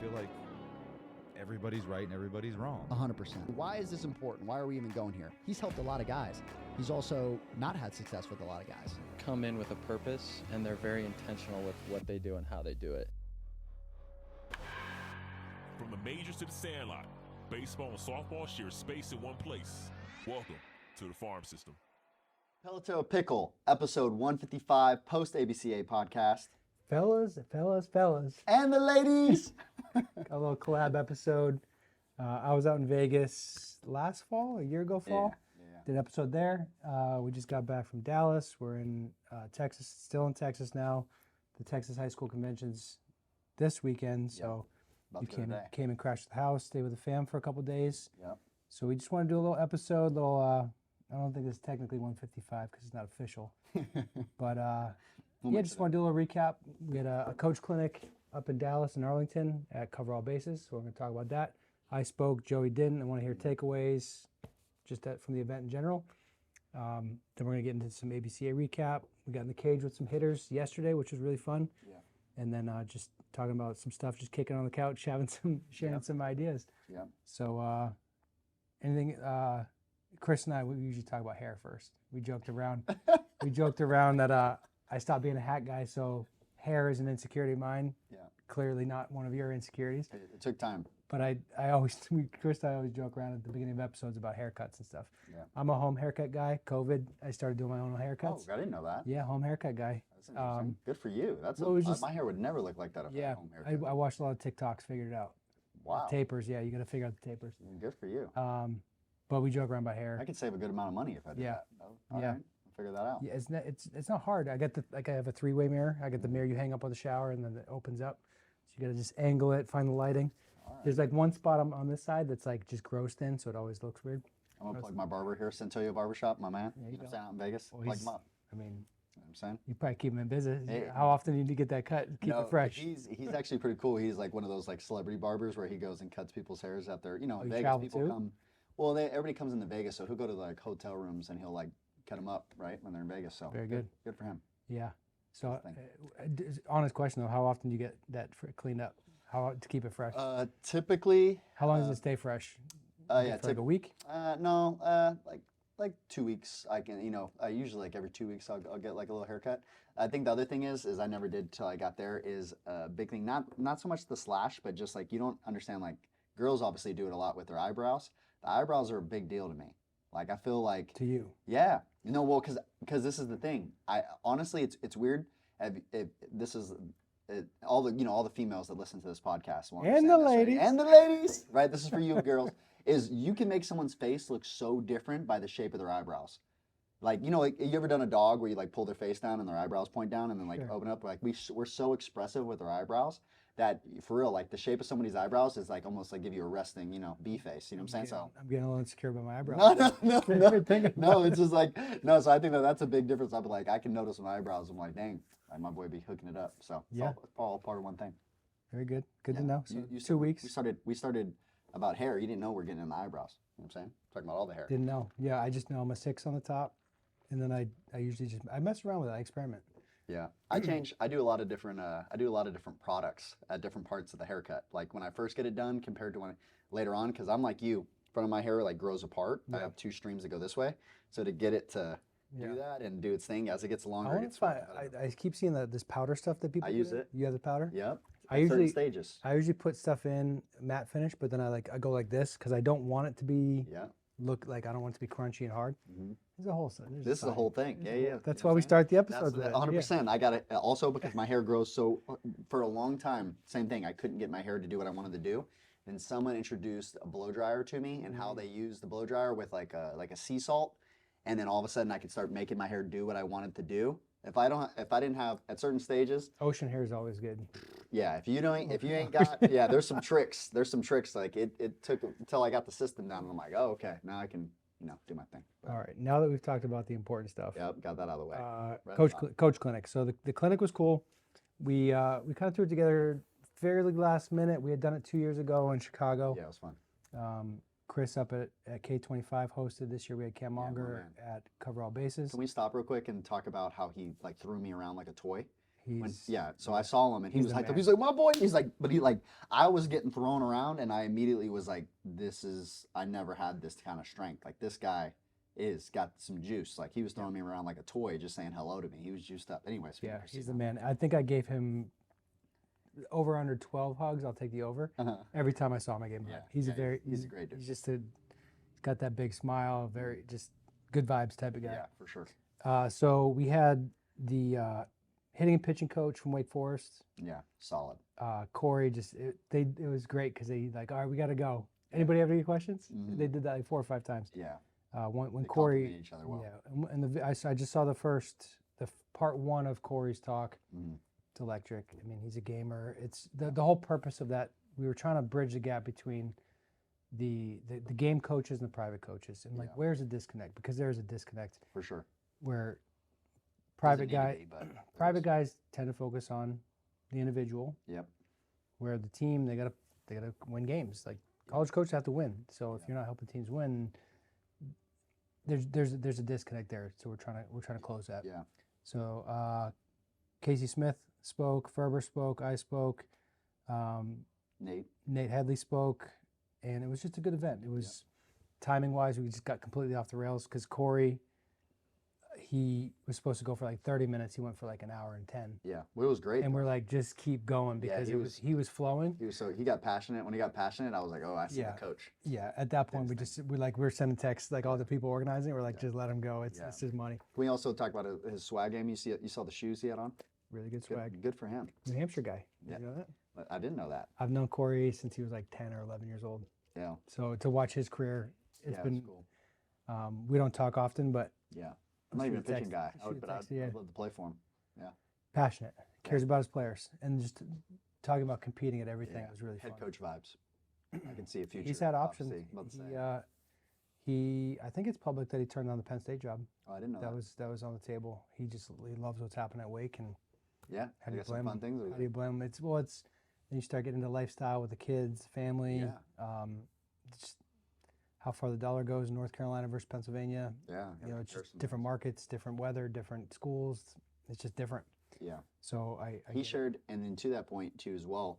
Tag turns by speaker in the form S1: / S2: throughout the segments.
S1: feel like everybody's right and everybody's wrong.
S2: 100%. Why is this important? Why are we even going here? He's helped a lot of guys. He's also not had success with a lot of guys.
S3: Come in with a purpose, and they're very intentional with what they do and how they do it.
S4: From the majors to the sandlot, baseball and softball share space in one place. Welcome to the farm system.
S5: Pelato Pickle, episode 155, post ABCA podcast.
S6: Fellas.
S5: And the ladies.
S6: A little collab episode. I was out in Vegas last fall, a year ago fall.
S5: Yeah.
S6: Did an episode there. We just got back from Dallas. We're in Texas, still in Texas now. The Texas High School Convention's this weekend, so
S5: About
S6: you
S5: to go today.
S6: came and crashed at the house, stayed with the fam for a couple days.
S5: Yep.
S6: So we just want to do a little episode, I don't think it's technically 155 because it's not official. But just want to do a little recap. We had a coach clinic up in Dallas and Arlington at Cover All Bases, so we're going to talk about that. I spoke, Joey didn't. I want to hear takeaways just from the event in general. Then we're going to get into some ABCA recap. We got in the cage with some hitters yesterday, which was really fun.
S5: Yeah.
S6: And then just talking about some stuff, just kicking on the couch, sharing some ideas.
S5: Yeah.
S6: So Chris and I, we usually talk about hair first. We joked around. That I stopped being a hat guy, so hair is an insecurity of mine.
S5: Yeah.
S6: Clearly not one of your insecurities.
S5: It took time.
S6: But Chris and I always joke around at the beginning of episodes about haircuts and stuff.
S5: Yeah.
S6: I'm a home haircut guy. COVID, I started doing my own haircuts.
S5: Oh, I didn't know that.
S6: Yeah, home haircut guy.
S5: That's interesting. Good for you. My hair would never look like that if I
S6: Yeah,
S5: had a home haircut.
S6: I watched a lot of TikToks, figured it out.
S5: Wow.
S6: Tapers, yeah, you got to figure out the tapers.
S5: Good for you.
S6: But we joke around about hair.
S5: I could save a good amount of money if I did
S6: Yeah.
S5: that. All
S6: Yeah.
S5: right. I'll figure that out.
S6: Yeah, it's not hard. I have a three-way mirror. I got the mirror you hang up on the shower, and then it opens up. So you got to just angle it, find the lighting.
S5: Right.
S6: There's like one spot on this side that's like just grossed in, so it always looks weird.
S5: I'm going to plug my barber here, Centilio Barbershop, my man.
S6: There you
S5: I'm
S6: go.
S5: staying out in Vegas.
S6: Well,
S5: Plug him up.
S6: I mean,
S5: You know what I'm saying?
S6: you probably keep him in business.
S5: Hey.
S6: How often do you need to get that cut? Keep it fresh.
S5: He's actually pretty cool. He's like one of those like celebrity barbers where he goes and cuts people's hairs out there. You know,
S6: you
S5: Vegas
S6: travel
S5: people
S6: too?
S5: come. Well, everybody comes into Vegas, so he'll go to like hotel rooms and he'll like cut them up right when they're in Vegas. So
S6: Very good.
S5: Good for him.
S6: Yeah. So,
S5: That's
S6: honest question though, how often do you get that cleaned up? How to keep it fresh?
S5: Typically.
S6: How long does it stay fresh?
S5: Yeah,
S6: For like a week.
S5: No, like 2 weeks. I can, I usually like every 2 weeks I'll get like a little haircut. I think the other thing is I never did till I got there is a big thing. Not so much the slash, but just like you don't understand. Like girls obviously do it a lot with their eyebrows. The eyebrows are a big deal to me. Like I feel like
S6: To you.
S5: yeah, well, because this is the thing. I honestly, it's weird. All the females that listen to this podcast will
S6: And
S5: understand
S6: the
S5: this, right?
S6: ladies.
S5: And the ladies, right? This is for you girls. Is you can make someone's face look so different by the shape of their eyebrows. Like like you ever done a dog where you like pull their face down and their eyebrows point down and then like
S6: Sure.
S5: open up? Like we're so expressive with our eyebrows that for real, like the shape of somebody's eyebrows is like almost like give you a resting, bee face. You know what I'm saying? So
S6: I'm getting a little insecure about my eyebrows.
S5: no, it's just like no. So I think that's a big difference. I'm like I can notice my eyebrows. I'm like, dang, like my boy be hooking it up. So
S6: Yeah.
S5: it's all part of one thing.
S6: Very good. Good to
S5: Yeah.
S6: know. So
S5: You
S6: 2 weeks.
S5: We started about hair. You didn't know we're getting in the eyebrows. You know what I'm saying? Talking about all the hair.
S6: Didn't know. Yeah, I just know I'm a 6 on the top, and then I usually I mess around with it. I experiment.
S5: Yeah, I do a lot of different products at different parts of the haircut. Like when I first get it done compared to when later on, because I'm like you, front of my hair like grows apart. I have 2 streams that go this way, so to get it to do that and do its thing as it gets longer, it gets
S6: I keep seeing this powder stuff that people.
S5: I use it.
S6: You have the powder.
S5: Yep.
S6: I
S5: At certain
S6: usually
S5: stages.
S6: I usually put stuff in matte finish, but then I go like this because I don't want it to be
S5: Yeah.
S6: look like I don't want it to be crunchy and hard. There's a whole.
S5: This is the whole thing. Yeah.
S6: That's why we start the episodes.
S5: That's 100%. I got it. Also because my hair grows so for a long time. Same thing. I couldn't get my hair to do what I wanted to do. And someone introduced a blow dryer to me and how they use the blow dryer with like a sea salt, and then all of a sudden I could start making my hair do what I wanted to do. If I didn't have at certain stages.
S6: Ocean hair is always good.
S5: Yeah. If you ain't got there's some tricks. There's some tricks. Like it took until I got the system down, and I'm like, oh okay, now I can do my thing. But,
S6: All right. Now that we've talked about the important stuff.
S5: Yep. Got that out of the way.
S6: Coach clinic. So the clinic was cool. We kind of threw it together fairly last minute. We had done it 2 years ago in Chicago.
S5: Yeah, it was fun.
S6: Chris up at K25 hosted this year. We had Cam Monger at Cover All Bases.
S5: Can we stop real quick and talk about how he like threw me around like a toy? So I saw him and he
S6: he's
S5: was
S6: the
S5: hyped up.
S6: man.
S5: He's like, my boy. He's like, but he like, I was getting thrown around and I immediately was like, I never had this kind of strength. Like this guy got some juice. Like he was throwing me around like a toy, just saying hello to me. He was juiced up. Anyways.
S6: Yeah, he's the man. I think I gave him over under 12 hugs. I'll take the over. Every time I saw him, I gave him a hug. He's a great dude. He's got that big smile, very just good vibes type of guy.
S5: Yeah, for sure.
S6: So we had the hitting and pitching coach from Wake Forest.
S5: Yeah, solid.
S6: Corey, it was great because they like, all right, we got to go. Anybody have any questions?
S5: Mhm.
S6: They did that like 4 or 5 times.
S5: Yeah.
S6: When
S5: They
S6: Corey,
S5: compliment each other well.
S6: yeah, and I just saw the part 1 of Corey's talk.
S5: Mhm.
S6: It's electric. I mean, he's a gamer. It's the whole purpose of that. We were trying to bridge the gap between the game coaches and the private coaches, and like,
S5: Yeah.
S6: where's the disconnect? Because there's a disconnect
S5: For sure.
S6: where
S5: Doesn't need to be, but there
S6: private
S5: is.
S6: guys tend to focus on the individual,
S5: Yep.
S6: where the team they gotta win games. Like college coaches have to win. So if you're not helping teams win, there's a disconnect there. So we're trying to close that.
S5: Yeah.
S6: So Casey Smith spoke, Ferber spoke, I spoke,
S5: Nate.
S6: Nate Headley spoke, and it was just a good event. It was timing wise, we just got completely off the rails because Corey, he was supposed to go for like 30 minutes. He went for like an hour and 10.
S5: Yeah. Well, it was great.
S6: And we're like, just keep going
S5: Yeah,
S6: because he was flowing.
S5: He got passionate. When he got passionate, I was like, oh, I see
S6: Yeah.
S5: the coach.
S6: Yeah, at that point we're sending texts like all the people organizing. We're like, just let him go. It's just money.
S5: Can we also talk about his swag game? You saw the shoes he had on?
S6: Really good swag.
S5: Good for him.
S6: New Hampshire guy. Did
S5: Yeah.
S6: you know that?
S5: But I didn't know that.
S6: I've known Corey since he was like 10 or 11 years old.
S5: Yeah.
S6: So to watch his career, it's
S5: Yeah,
S6: been.
S5: it's cool.
S6: We don't talk often, but
S5: Yeah. I'm not even a
S6: shoot a
S5: pitching
S6: text-
S5: guy,
S6: shoot a
S5: but
S6: text,
S5: I'd
S6: yeah.
S5: love to play for him. Yeah.
S6: passionate, cares about his players, and just talking about competing at everything
S5: Yeah.
S6: was really
S5: Head
S6: fun.
S5: coach vibes. I can see a future.
S6: He's had options.
S5: obviously. About to say.
S6: I think it's public that he turned down the Penn State job.
S5: Oh, I didn't know that.
S6: That was on the table. He loves what's happening at Wake, and
S5: Yeah.
S6: how
S5: They
S6: do you
S5: got some
S6: blame
S5: fun
S6: him?
S5: things.
S6: How do you blame him? It's then you start getting into lifestyle with the kids, family.
S5: Yeah.
S6: Just how far the dollar goes in North Carolina versus Pennsylvania.
S5: Yeah.
S6: You know, it's just different markets, different weather, different schools. It's just different.
S5: Yeah.
S6: So I
S5: He shared, and then to that point too as well,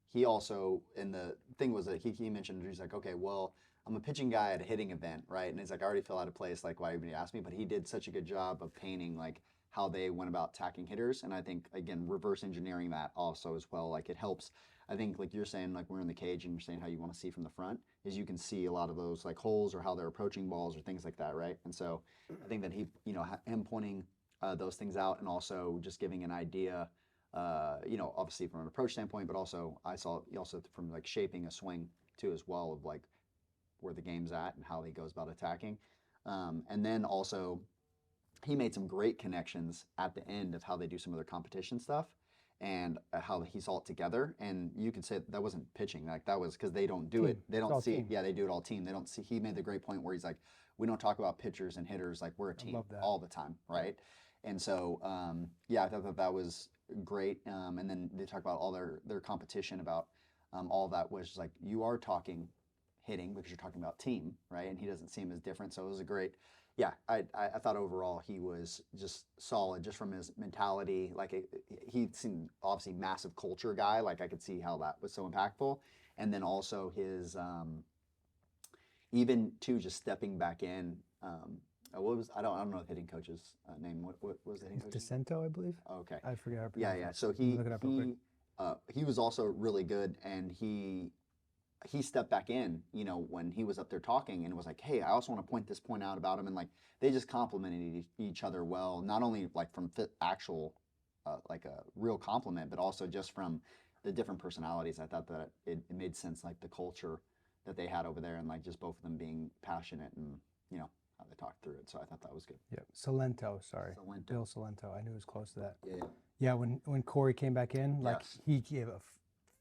S5: he also, and the thing was that he mentioned, he's like, okay, well, I'm a pitching guy at a hitting event, right? And he's like, I already feel out of place, like why everybody asked me, but he did such a good job of painting like how they went about attacking hitters. And I think, again, reverse engineering that also as well, like it helps. I think like you're saying, like we're in the cage and you're saying how you want to see from the front, is you can see a lot of those like holes or how they're approaching balls or things like that, right? And so I think that he, you know, him pointing those things out and also just giving an idea, you know, obviously from an approach standpoint, but also I saw also from like shaping a swing too as well of like where the game's at and how he goes about attacking. And then also he made some great connections at the end of how they do some of their competition stuff and how he saw it together. And you could say that wasn't pitching, like that was because they don't do it.
S6: Team.
S5: They
S6: It's
S5: don't
S6: all
S5: see,
S6: team.
S5: yeah, they do it all team. They don't see, he made the great point where he's like, we don't talk about pitchers and hitters like we're a team
S6: love that.
S5: all the time, right? And so, yeah, I thought that was great. And then they talk about all their competition about all that was like, you are talking hitting because you're talking about team, right? And he doesn't seem as different. So it was a great, yeah, I thought overall he was just solid just from his mentality. Like he seemed obviously massive culture guy. Like I could see how that was so impactful. And then also his, even to just stepping back in, what was, I don't know the hitting coach's name. What was the hitting coach?
S6: DeCento, I believe.
S5: Okay.
S6: I forget. How to
S5: Yeah,
S6: pronounce
S5: yeah.
S6: it.
S5: So
S6: Let me look it up real quick.
S5: he was also really good, and he stepped back in, you know, when he was up there talking, and was like, "Hey, I also want to point this point out about him," and like they just complimented each other well, not only like from actual, like a real compliment, but also just from the different personalities. I thought that it made sense, like the culture that they had over there, and like just both of them being passionate and you know how they talked through it. So I thought that was good.
S6: Yeah, Salento. Sorry,
S5: Salento.
S6: Bill Salento. I knew it was close to that.
S5: Yeah, yeah.
S6: Yeah, when Corey came back in, like
S5: Yes.
S6: he gave a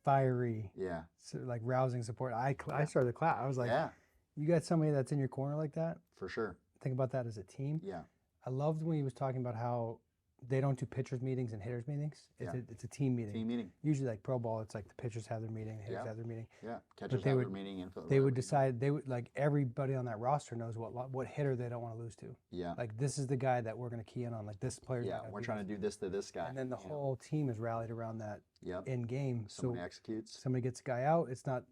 S6: fiery,
S5: Yeah.
S6: like rousing support. I started to clap. I was like,
S5: Yeah,
S6: you got somebody that's in your corner like that.
S5: for sure.
S6: Think about that as a team.
S5: Yeah.
S6: I loved when he was talking about how they don't do pitchers meetings and hitters meetings. It's a team meeting.
S5: Team meeting.
S6: Usually like pro ball, it's like the pitchers have their meeting, the hitters have their meeting.
S5: Yeah. Catchers
S6: they
S5: have
S6: would-
S5: their meeting. And
S6: They would decide, like everybody on that roster knows what hitter they don't want to lose to.
S5: Yeah.
S6: Like this is the guy that we're going to key in on. Like this player.
S5: Yeah. We're trying to do this to this guy.
S6: And then the whole team is rallied around that
S5: Yep.
S6: in game.
S5: Somebody
S6: So
S5: executes.
S6: somebody gets a guy out. It's not,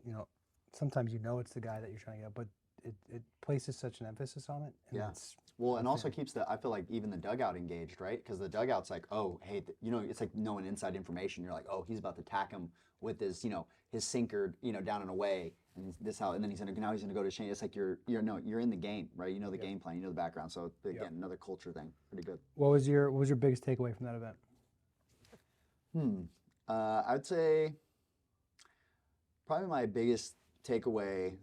S6: sometimes it's the guy that you're trying to get, but it places such an emphasis on it. And
S5: Yeah.
S6: it's
S5: Well, and also keeps I feel like even the dugout engaged, right? Because the dugout's like, oh, hey, it's like knowing inside information. You're like, oh, he's about to attack him with his, his sinker, down and away, and this how, and then he's gonna go to Shane. It's like you're in the game, right? You know the game plan, you know the background. So again, another culture thing, pretty good.
S6: What was your biggest takeaway from that event?
S5: I'd say probably my biggest takeaway,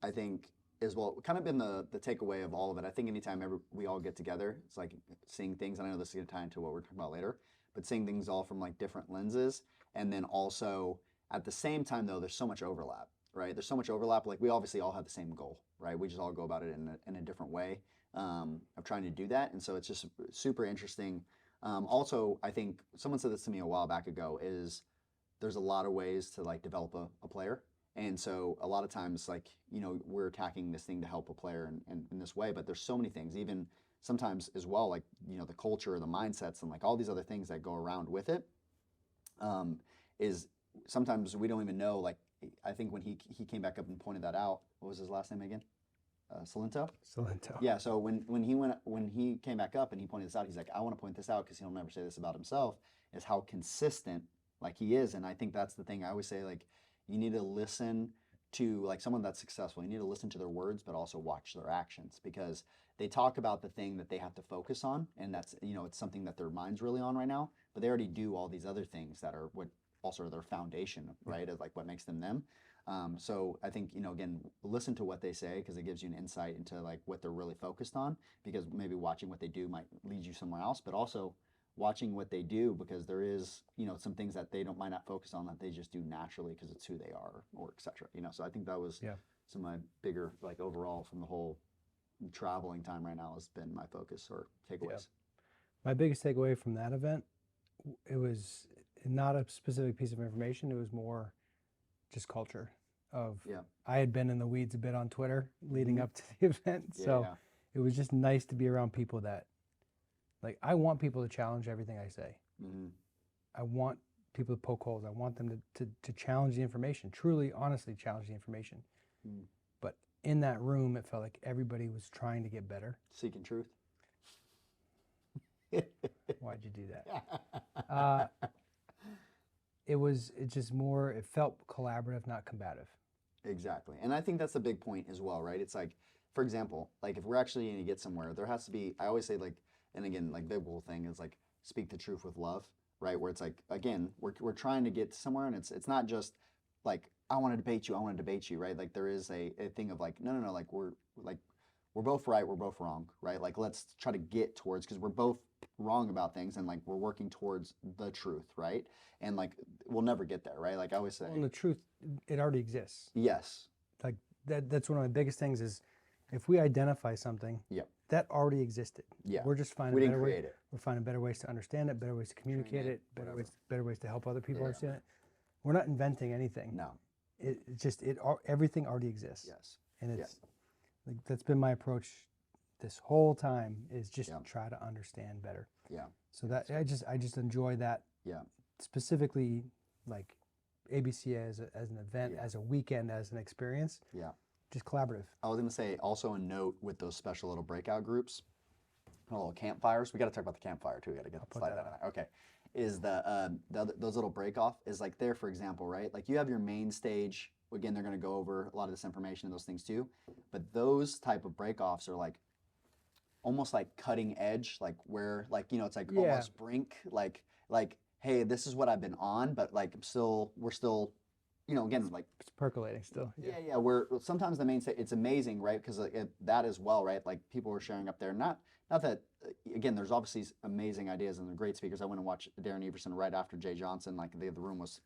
S5: I think, is kind of been the takeaway of all of it. I think anytime we all get together, it's like seeing things, and I know this is going to tie into what we're talking about later, but seeing things all from like different lenses. And then also at the same time, though, there's so much overlap, right? There's so much overlap. Like we obviously all have the same goal, right? We just all go about it in a different way of trying to do that. And so it's just super interesting. Also, I think someone said this to me a while back ago, is there's a lot of ways to like develop a player. And so a lot of times, like, we're attacking this thing to help a player in this way, but there's so many things, even sometimes as well, like, the culture, the mindsets, and like all these other things that go around with it, is sometimes we don't even know. Like, I think when he came back up and pointed that out, what was his last name again? Salento?
S6: Salento.
S5: Yeah, so when he came back up and he pointed this out, he's like, I want to point this out because he'll never say this about himself, is how consistent like he is. And I think that's the thing I always say, like, you need to listen to like someone that's successful. You need to listen to their words, but also watch their actions, because they talk about the thing that they have to focus on, and that's it's something that their mind's really on right now. But they already do all these other things that are what also are their foundation, right? Of like what makes them them. So I think again, listen to what they say, because it gives you an insight into like what they're really focused on. Because maybe watching what they do might lead you somewhere else, but also watching what they do, because there is some things that they might not focus on that they just do naturally because it's who they are, or etc. So I think that was some of my bigger, like, overall from the whole traveling time right now has been my focus or takeaways.
S6: My biggest takeaway from that event, it was not a specific piece of information. It was more just culture of, I had been in the weeds a bit on Twitter leading up to the event. So it was just nice to be around people that, like, I want people to challenge everything I say.
S5: Mm-hmm.
S6: I want people to poke holes. I want them to challenge the information, truly, honestly challenge the information.
S5: Mm.
S6: But in that room, it felt like everybody was trying to get better.
S5: Seeking truth.
S6: Why'd you do that? It felt collaborative, not combative.
S5: Exactly. And I think that's a big point as well, right? It's like, for example, like if we're actually going to get somewhere, there has to be, I always say, like, and again, like biblical thing is like, speak the truth with love, right? Where it's like, again, we're trying to get somewhere, and it's not just like, I want to debate you, right? Like there is a thing of like, no, like we're both right, we're both wrong, right? Like let's try to get towards, because we're both wrong about things, and like we're working towards the truth, right? And like we'll never get there, right? Like I always say,
S6: Well, and the truth, it already exists.
S5: yes,
S6: Like that's one of my biggest things is, if we identify something, that already existed.
S5: Yeah.
S6: We're just finding
S5: We
S6: better
S5: didn't
S6: ways.
S5: create it.
S6: We're finding better ways to understand it, better ways to communicate it, better ways to help other people
S5: Yeah.
S6: understand it. We're not inventing anything.
S5: no,
S6: It's just everything already exists.
S5: yes,
S6: And it's like that's been my approach this whole time, is just try to understand better.
S5: yeah,
S6: So that I just enjoy that.
S5: yeah,
S6: Specifically, like ABCA as an event, as a weekend, as an experience.
S5: yeah.
S6: Just collaborative.
S5: I was going to say also a note with those special little breakout groups, little campfires. We got to talk about the campfire too. We got to slide that in. Okay. Is those little break off is like there, for example, right? Like you have your main stage. Again, they're going to go over a lot of this information and those things too. But those type of break offs are like almost like cutting edge, like where like, it's like almost brink, like, hey, this is what I've been on, but like we're still, again, like
S6: It's percolating still.
S5: yeah. We're sometimes the main stage. It's amazing, right? Because that as well, right? Like people were sharing up there. Not that again. There's obviously amazing ideas and great speakers. I went and watched Darren Everson right after Jay Johnson. Like the room was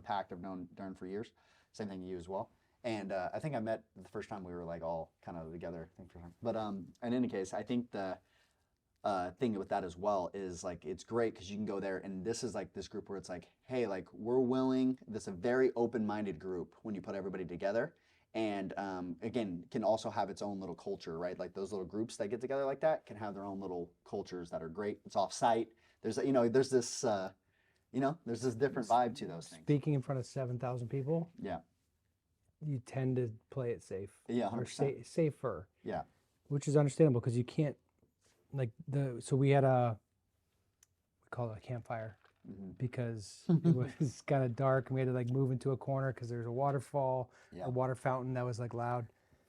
S5: packed. I've known Darren for years. Same thing you as well. And I think I met the first time we were like all kind of together. I think for him. But in any case, I think thing with that as well is like it's great because you can go there and this is like this group where it's like, hey, like we're willing. This is a very open-minded group when you put everybody together, and again can also have its own little culture, right? Like those little groups that get together like that can have their own little cultures that are great. It's off-site. There's there's this there's this different vibe to those things.
S6: Speaking in front of 7,000 people,
S5: Yeah.
S6: you tend to play it safe.
S5: Yeah,
S6: Or
S5: 100%.
S6: safer.
S5: Yeah.
S6: Which is understandable because you can't, like so we had we call it a campfire because it was kind of dark and we had to like move into a corner because there's a waterfall, a water fountain that was like loud.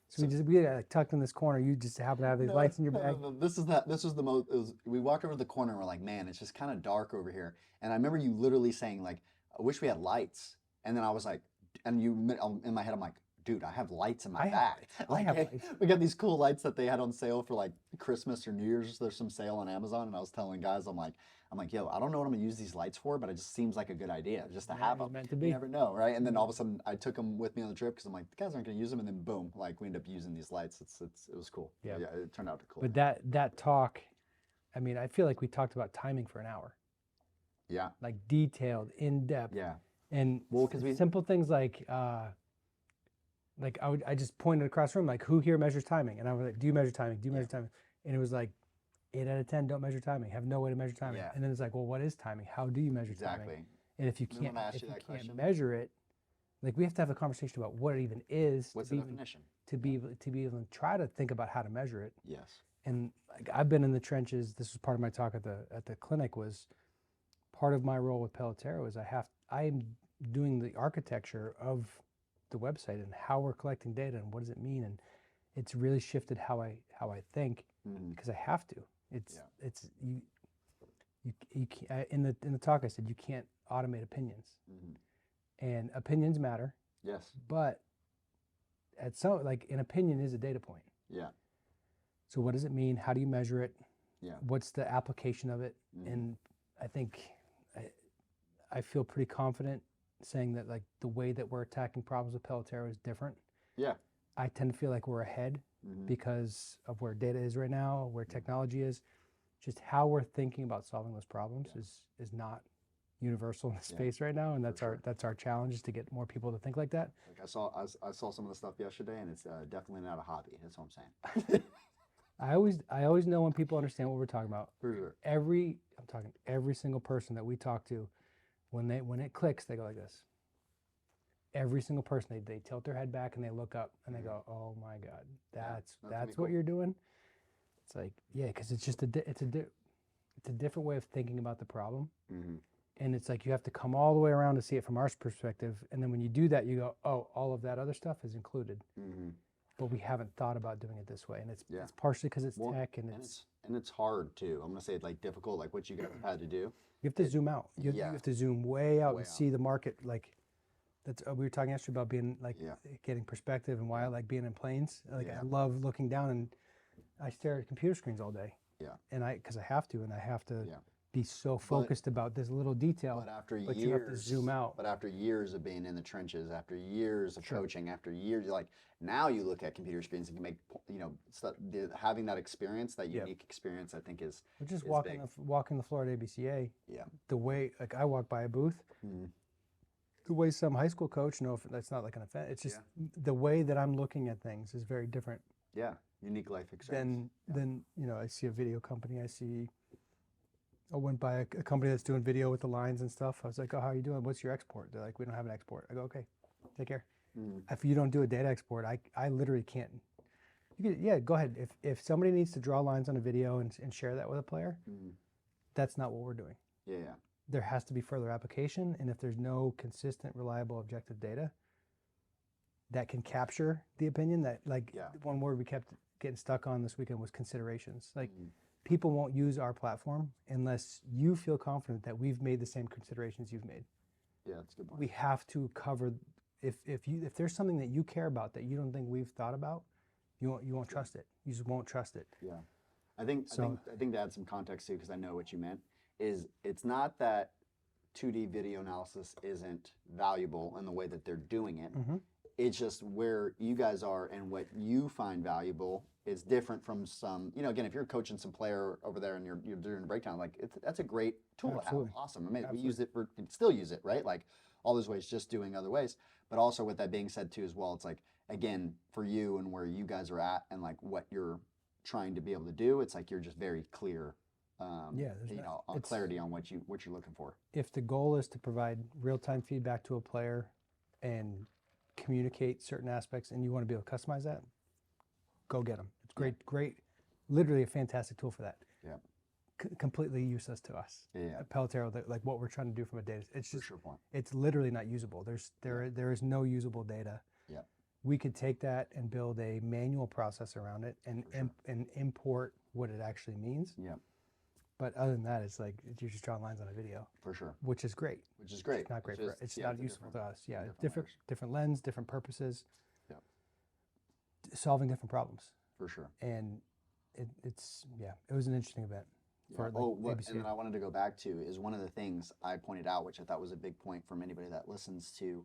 S6: So we got like tucked in this corner. You just happen to have these lights in your bag.
S5: This was the most. We walked over to the corner and we're like, man, it's just kind of dark over here. And I remember you literally saying like, I wish we had lights. And then I was like, and you in my head, I'm like, dude, I have lights in my bag.
S6: I have lights.
S5: We got these cool lights that they had on sale for like Christmas or New Year's. There's some sale on Amazon, and I was telling guys, I'm like, yo, I don't know what I'm gonna use these lights for, but it just seems like a good idea just to have them.
S6: Meant to be.
S5: You never know, right? And then all of a sudden, I took them with me on the trip because I'm like, the guys aren't gonna use them, and then boom, like we end up using these lights. It was cool.
S6: Yeah.
S5: It turned out cool.
S6: But that talk, I mean, I feel like we talked about timing for an hour.
S5: Yeah.
S6: Like detailed, in depth.
S5: Yeah.
S6: And
S5: Well, 'cause
S6: simple things like I just pointed across the room, like, who here measures timing? And I was like, do you measure timing? Do you measure timing? And it was like, 8 out of 10 don't measure timing, have no way to measure timing.
S5: Yeah.
S6: And then it's like, well, what is timing? How do you measure
S5: Exactly.
S6: timing? And if you
S5: Remember
S6: can't,
S5: when I asked
S6: if
S5: you
S6: you
S5: that
S6: can't
S5: question?
S6: measure it, like we have to have a conversation about what it even is.
S5: What's
S6: to
S5: the
S6: be
S5: definition?
S6: to be able to try to think about how to measure it.
S5: Yes.
S6: And like I've been in the trenches. This was part of my talk at the clinic. Was part of my role with Pelotero is I am doing the architecture of the website and how we're collecting data and what does it mean, and it's really shifted how I think because I have to. It's you can't, in the talk I said you can't automate opinions, and opinions matter.
S5: Yes.
S6: But at some like an opinion is a data point.
S5: Yeah.
S6: So what does it mean? How do you measure it?
S5: Yeah.
S6: What's the application of it? And I think I feel pretty confident saying that like the way that we're attacking problems with Pelotero is different.
S5: Yeah.
S6: I tend to feel like we're ahead because of where data is right now, where technology is. Just how we're thinking about solving those problems is not universal in the space right now, and that's our challenge is to get more people to think like that.
S5: Like I saw some of the stuff yesterday, and it's definitely not a hobby. That's what I'm saying.
S6: I always know when people understand what we're talking about.
S5: For sure.
S6: I'm talking every single person that we talk to, when it clicks, they go like this. Every single person, they tilt their head back and they look up and they go, "Oh my God, that's what you're doing." It's like, yeah, because it's just it's a different way of thinking about the problem, and it's like you have to come all the way around to see it from our perspective, and then when you do that, you go, "Oh, all of that other stuff is included." But we haven't thought about doing it this way, and it's partially because it's tech and
S5: it's hard too. I'm gonna say like difficult, like what you guys have had to do.
S6: You have to zoom out. You have to zoom way out and see the market. Like that's we were talking yesterday about being like getting perspective and why I like being in planes. Like I love looking down and I stare at computer screens all day. Yeah. And because I have to be so focused about this little detail. But you have to zoom out.
S5: But after years of being in the trenches, after years of coaching, after years, like now you look at computer screens and can make having that experience, that unique experience, I think is.
S6: But just
S5: is
S6: walking the floor at ABCA.
S5: Yeah.
S6: The way like I walk by a booth. The way some high school coach, no, that's not like an offense. It's just the way that I'm looking at things is very different.
S5: Yeah, unique life experience.
S6: Then I see a video company. I went by a company that's doing video with the lines and stuff. I was like, "Oh, how are you doing? What's your export?" They're like, "We don't have an export." I go, "Okay, take care." If you don't do a data export, I literally can't. Go ahead. If somebody needs to draw lines on a video and share that with a player, that's not what we're doing.
S5: Yeah.
S6: There has to be further application, and if there's no consistent, reliable, objective data that can capture the opinion, that one word we kept getting stuck on this weekend was considerations. Like people won't use our platform unless you feel confident that we've made the same considerations you've made.
S5: Yeah, that's a good point.
S6: We have to cover if there's something that you care about that you don't think we've thought about, you won't trust it. You just won't trust it.
S5: Yeah, I think to add some context too, because I know what you meant. Is it's not that 2D video analysis isn't valuable in the way that they're doing it. It's just where you guys are and what you find valuable is different from some, again, if you're coaching some player over there and you're doing a breakdown, like that's a great tool
S6: Absolutely.
S5: to have. Awesome. I mean,
S6: Absolutely.
S5: we use it still use it, right? Like all those ways, just doing other ways. But also with that being said too, as well, it's like, again, for you and where you guys are at and like what you're trying to be able to do, it's like you're just very clear, on clarity on what you're looking for.
S6: If the goal is to provide real-time feedback to a player and communicate certain aspects, and you want to be able to customize that, go get them. It's great, literally a fantastic tool for that.
S5: Yeah.
S6: Completely useless to us.
S5: Yeah.
S6: Pelotero, like what we're trying to do from a data, it's just,
S5: For sure point.
S6: it's literally not usable. There is no usable data.
S5: Yeah.
S6: We could take that and build a manual process around it and and import what it actually means.
S5: Yeah.
S6: But other than that, it's like you're just drawing lines on a video,
S5: For sure.
S6: which is great.
S5: Which is great.
S6: It's not great for it's
S5: yeah,
S6: not
S5: it's a
S6: useful to us. Yeah,
S5: different
S6: different lens, different purposes.
S5: Yeah.
S6: Solving different problems,
S5: For sure.
S6: and it was an interesting event. For
S5: Yeah.
S6: like ABCA.
S5: And then I wanted to go back to is one of the things I pointed out, which I thought was a big point from anybody that listens to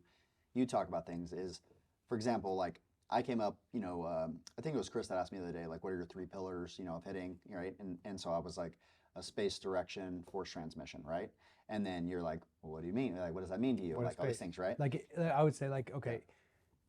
S5: you talk about things is, for example, like I came up, I think it was Chris that asked me the other day, like, what are your 3 pillars, of hitting, right? And so I was like, a space, direction, force transmission, right? And then you're like, well, what do you mean? Like, what does that mean to you?
S6: What is
S5: Like all these
S6: space?
S5: things, right?
S6: Like I would say, like, okay,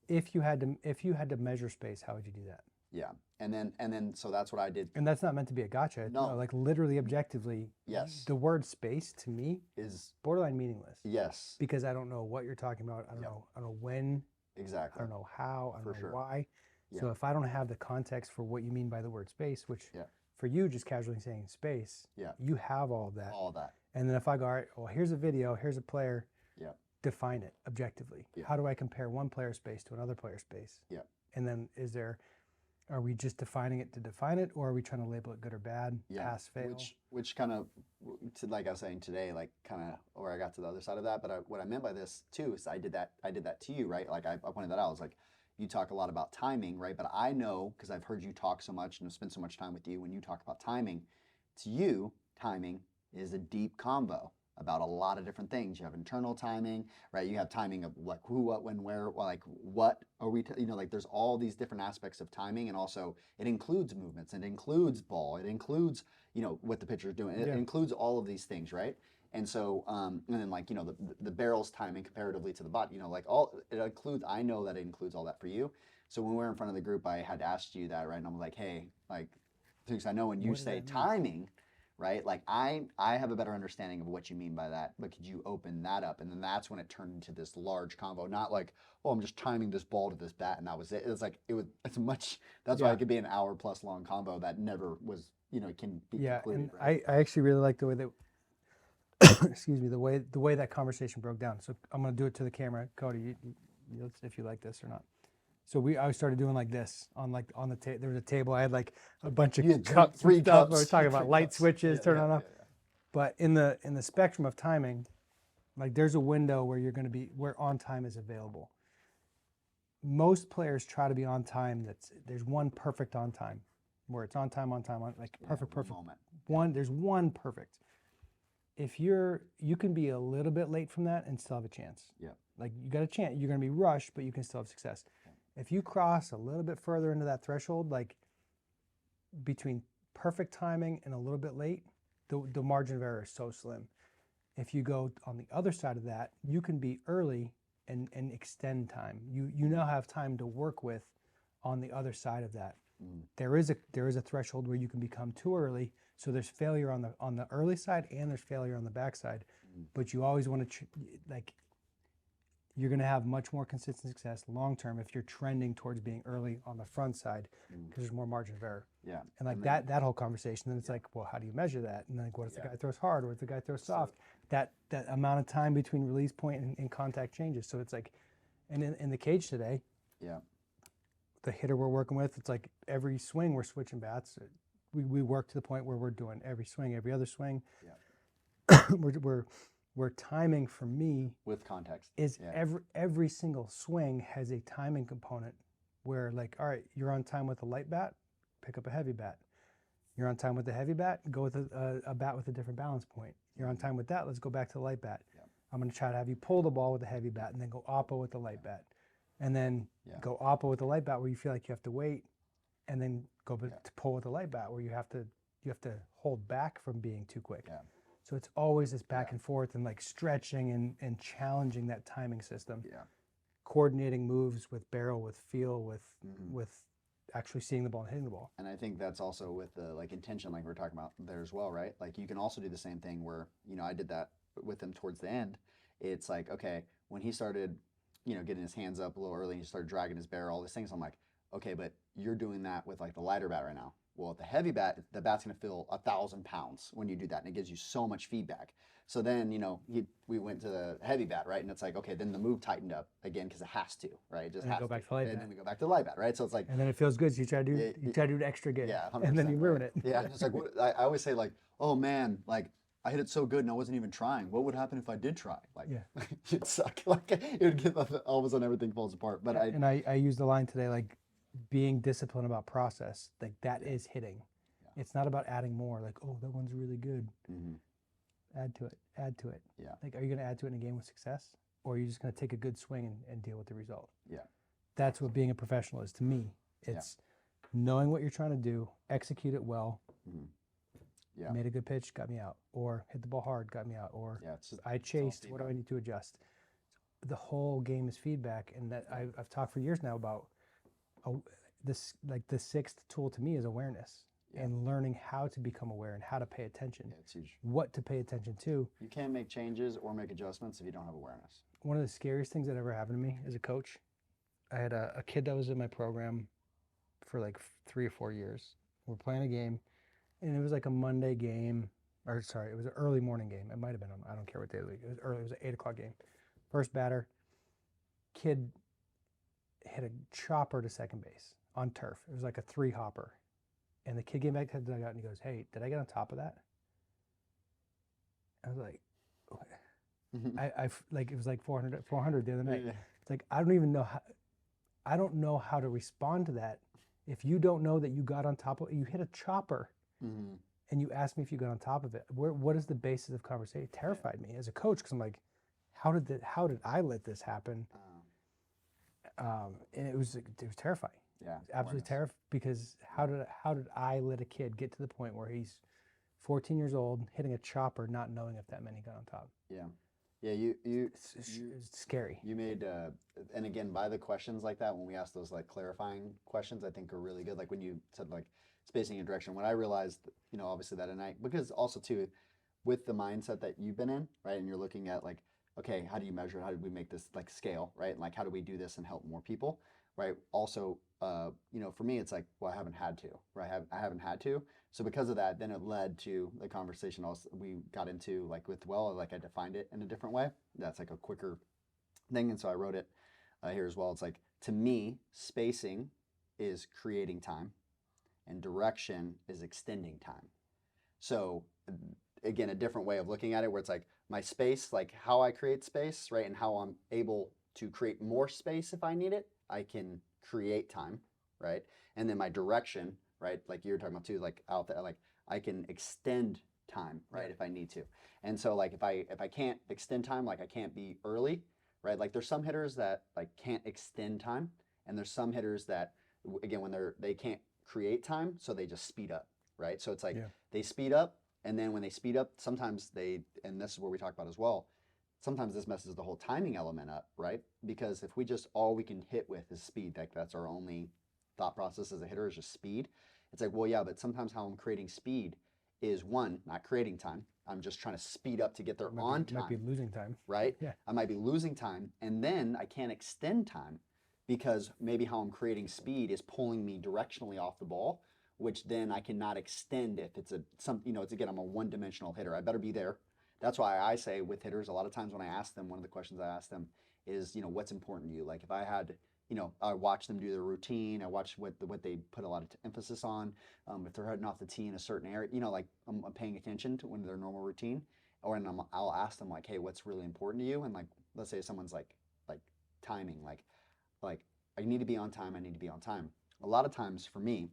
S6: if you had to measure space, how would you do that?
S5: Yeah. And then so that's what I did.
S6: And that's not meant to be a gotcha.
S5: No.
S6: Like literally, objectively.
S5: Yes.
S6: The word space to me
S5: Is
S6: borderline meaningless.
S5: yes.
S6: Because I don't know what you're talking about. I don't know when. I
S5: Exactly.
S6: don't know how. I don't
S5: For
S6: know
S5: sure.
S6: why.
S5: Yeah.
S6: So if I don't have the context for what you mean by the word space, which
S5: Yeah.
S6: for you just casually saying space,
S5: Yeah.
S6: you have all of that.
S5: All that.
S6: And then if I go, all right, well, here's a video, here's a player,
S5: Yeah.
S6: define it objectively.
S5: Yeah.
S6: How do I compare one player's space to another player's space?
S5: Yeah.
S6: And then are we just defining it to define it, or are we trying to label it good or bad, pass, fail?
S5: Which kind of, like I was saying today, like kind of, or I got to the other side of that. But what I meant by this too is I did that to you, right? Like I pointed that out. I was like, you talk a lot about timing, right? But I know, because I've heard you talk so much and I've spent so much time with you, when you talk about timing, to you, timing is a deep combo about a lot of different things. You have internal timing, right? You have timing of like who, what, when, where, like what are we, like there's all these different aspects of timing. And also it includes movements, it includes ball, it includes, what the pitcher is doing. It includes all of these things, right? And so, and then like, the barrel's timing comparatively to the butt, like it includes, I know that it includes all that for you. So when we're in front of the group, I had asked you that, right? And I'm like, hey, like, Tewks, I know when you say timing, right? Like I have a better understanding of what you mean by that, but could you open that up? And then that's when it turned into this large combo, not like, oh, I'm just timing this ball to this bat and that was it. It's like, that's why it could be an hour plus long combo that never was, can be concluded.
S6: And
S5: right?
S6: I actually really like the way that, excuse me, the way that conversation broke down. So I'm going to do it to the camera. Cody, you if you like this or not. So I started doing like this on the table. There was a table. I had like a bunch of cups,
S5: 3
S6: stuff.
S5: cups.
S6: We were talking about light
S5: cups.
S6: switches, turn on off.
S5: Yeah.
S6: But in the spectrum of timing, like there's a window where where on time is available. Most players try to be on time. There's one perfect on time, where it's on time, like perfect.
S5: Moment.
S6: There's one perfect. If you can be a little bit late from that and still have a chance.
S5: Yeah.
S6: Like you got a chance. You're going to be rushed, but you can still have success. If you cross a little bit further into that threshold, like between perfect timing and a little bit late, the margin of error is so slim. If you go on the other side of that, you can be early and extend time. You now have time to work with on the other side of that.
S5: Mm.
S6: There is a threshold where you can become too early. So there's failure on the early side and there's failure on the back side.
S5: Mm.
S6: But you always want to you're going to have much more consistent success long term if you're trending towards being early on the front side because there's more margin of error.
S5: Yeah.
S6: And like that whole conversation, then it's like, well, how do you measure that? And then like, what if the guy throws hard or if the guy throws soft? That amount of time between release point and contact changes. So it's like, and in the cage today, the hitter we're working with, it's like every swing we're switching bats. We work to the point where we're doing every swing, every other swing.
S5: Yeah.
S6: We're timing for me
S5: With context.
S6: is every single swing has a timing component where like, all right, you're on time with a light bat, pick up a heavy bat. You're on time with the heavy bat, go with a bat with a different balance point. You're on time with that, let's go back to the light bat.
S5: Yeah.
S6: I'm going to try to have you pull the ball with the heavy bat and then go oppo with the light bat. and then
S5: Yeah.
S6: go oppo with the light bat where you feel like you have to wait, and then go to pull with the light bat where you have to hold back from being too quick.
S5: Yeah.
S6: So it's always this back and forth and like stretching and challenging that timing system.
S5: Yeah.
S6: Coordinating moves with barrel, with feel, with actually seeing the ball and hitting the ball.
S5: And I think that's also with the like intention, like we were talking about there as well, right? Like you can also do the same thing where, I did that with him towards the end. It's like, okay, when he started, getting his hands up a little early and he started dragging his barrel, all these things, I'm like, okay, but you're doing that with like the lighter bat right now. Well, at the heavy bat, the bat's going to feel 1,000 pounds when you do that, and it gives you so much feedback. So then, we went to the heavy bat, right? And it's like, okay, then the move tightened up again because it has to, right? It just
S6: And
S5: has
S6: go back
S5: to.
S6: to light
S5: And
S6: bat.
S5: then we go back to the light bat, right? So it's like,
S6: And then it feels good. So you try to do an extra game.
S5: yeah, 100%,
S6: and then you ruin
S5: right?
S6: it.
S5: Yeah, it's like I always say, like, oh man, like I hit it so good and I wasn't even trying. What would happen if I did try? Like, it'd suck. Like it would get all of a sudden everything falls apart. But
S6: I used the line today, like being disciplined about process. Like that is hitting. Yeah. It's not about adding more. Like, oh, that one's really good. Add to it. Add to it.
S5: Yeah.
S6: Like, are you going to add to it in a game with success, or are you just going to take a good swing and deal with the result?
S5: Yeah.
S6: That's what being a professional is to me. It's knowing what you're trying to do, execute it well.
S5: Yeah.
S6: Made a good pitch, got me out, or hit the ball hard, got me out, or
S5: it's
S6: I chased. What do I need to adjust? The whole game is feedback, and that I've talked for years now about this. Like the sixth tool to me is awareness. And learning how to become aware and how to pay attention.
S5: Yeah, it's huge.
S6: What to pay attention to.
S5: You can't make changes or make adjustments if you don't have awareness.
S6: One of the scariest things that ever happened to me as a coach, I had a kid that was in my program for like 3 or 4 years. We're playing a game, and it was like a Monday game, or sorry, it was an early morning game. It might have been, I don't care what day of the week. It was early, it was an 8 o'clock game. First batter, kid hit a chopper to second base on turf. It was like a 3-hopper. And the kid came back to the dugout and he goes, "Hey, did I get on top of that?" I was like, what? I like, it was like 400 the other night. It's like, I don't even know how to respond to that. If you don't know that you got on top of it, you hit a chopper and you asked me if you got on top of it. What is the basis of conversation? It terrified me as a coach, because I'm like, how did I let this happen? And it was terrifying.
S5: Yeah,
S6: absolutely terrifying, because how did I let a kid get to the point where he's 14 years old hitting a chopper, not knowing if that meant he got on top?
S5: Yeah, it's
S6: scary.
S5: You made and again, by the questions like that, when we ask those like clarifying questions, I think are really good. Like when you said like spacing and direction, when I realized, obviously that at night, because also too, with the mindset that you've been in, right, and you're looking at like, okay, how do you measure it? How do we make this like scale, right? And like, how do we do this and help more people, right? Also, for me, it's like, well, I haven't had to, right? I haven't had to. So because of that, then it led to the conversation we got into, like with like I defined it in a different way. That's like a quicker thing. And so I wrote it here as well. It's like, to me, spacing is creating time and direction is extending time. So again, a different way of looking at it, where it's like my space, like how I create space, right? And how I'm able to create more space if I need it. I can create time, right? And then my direction, right? Like you're talking about too, like out there, like I can extend time, right? If I need to. And so like if I can't extend time, like I can't be early, right? Like there's some hitters that like can't extend time, and there's some hitters that, again, when they can't create time, so they just speed up, right? So it's like they speed up, and then when they speed up, sometimes and this is where we talk about as well, sometimes this messes the whole timing element up, right? Because if all we can hit with is speed, like that's our only thought process as a hitter is just speed. It's like, well, yeah, but sometimes how I'm creating speed is, one, not creating time. I'm just trying to speed up to get there on time.
S6: Might be losing time.
S5: Right?
S6: Yeah.
S5: I might be losing time, and then I can't extend time because maybe how I'm creating speed is pulling me directionally off the ball, which then I cannot extend if it's again, I'm a one-dimensional hitter. I better be there. That's why I say with hitters, a lot of times when I ask them, one of the questions I ask them is, what's important to you? Like if I had, I watch them do their routine, I watch what they put a lot of emphasis on. If they're heading off the tee in a certain area, like I'm paying attention to their normal routine, and I'll ask them like, hey, what's really important to you? And like, let's say someone's like timing, like I need to be on time. I need to be on time. A lot of times for me,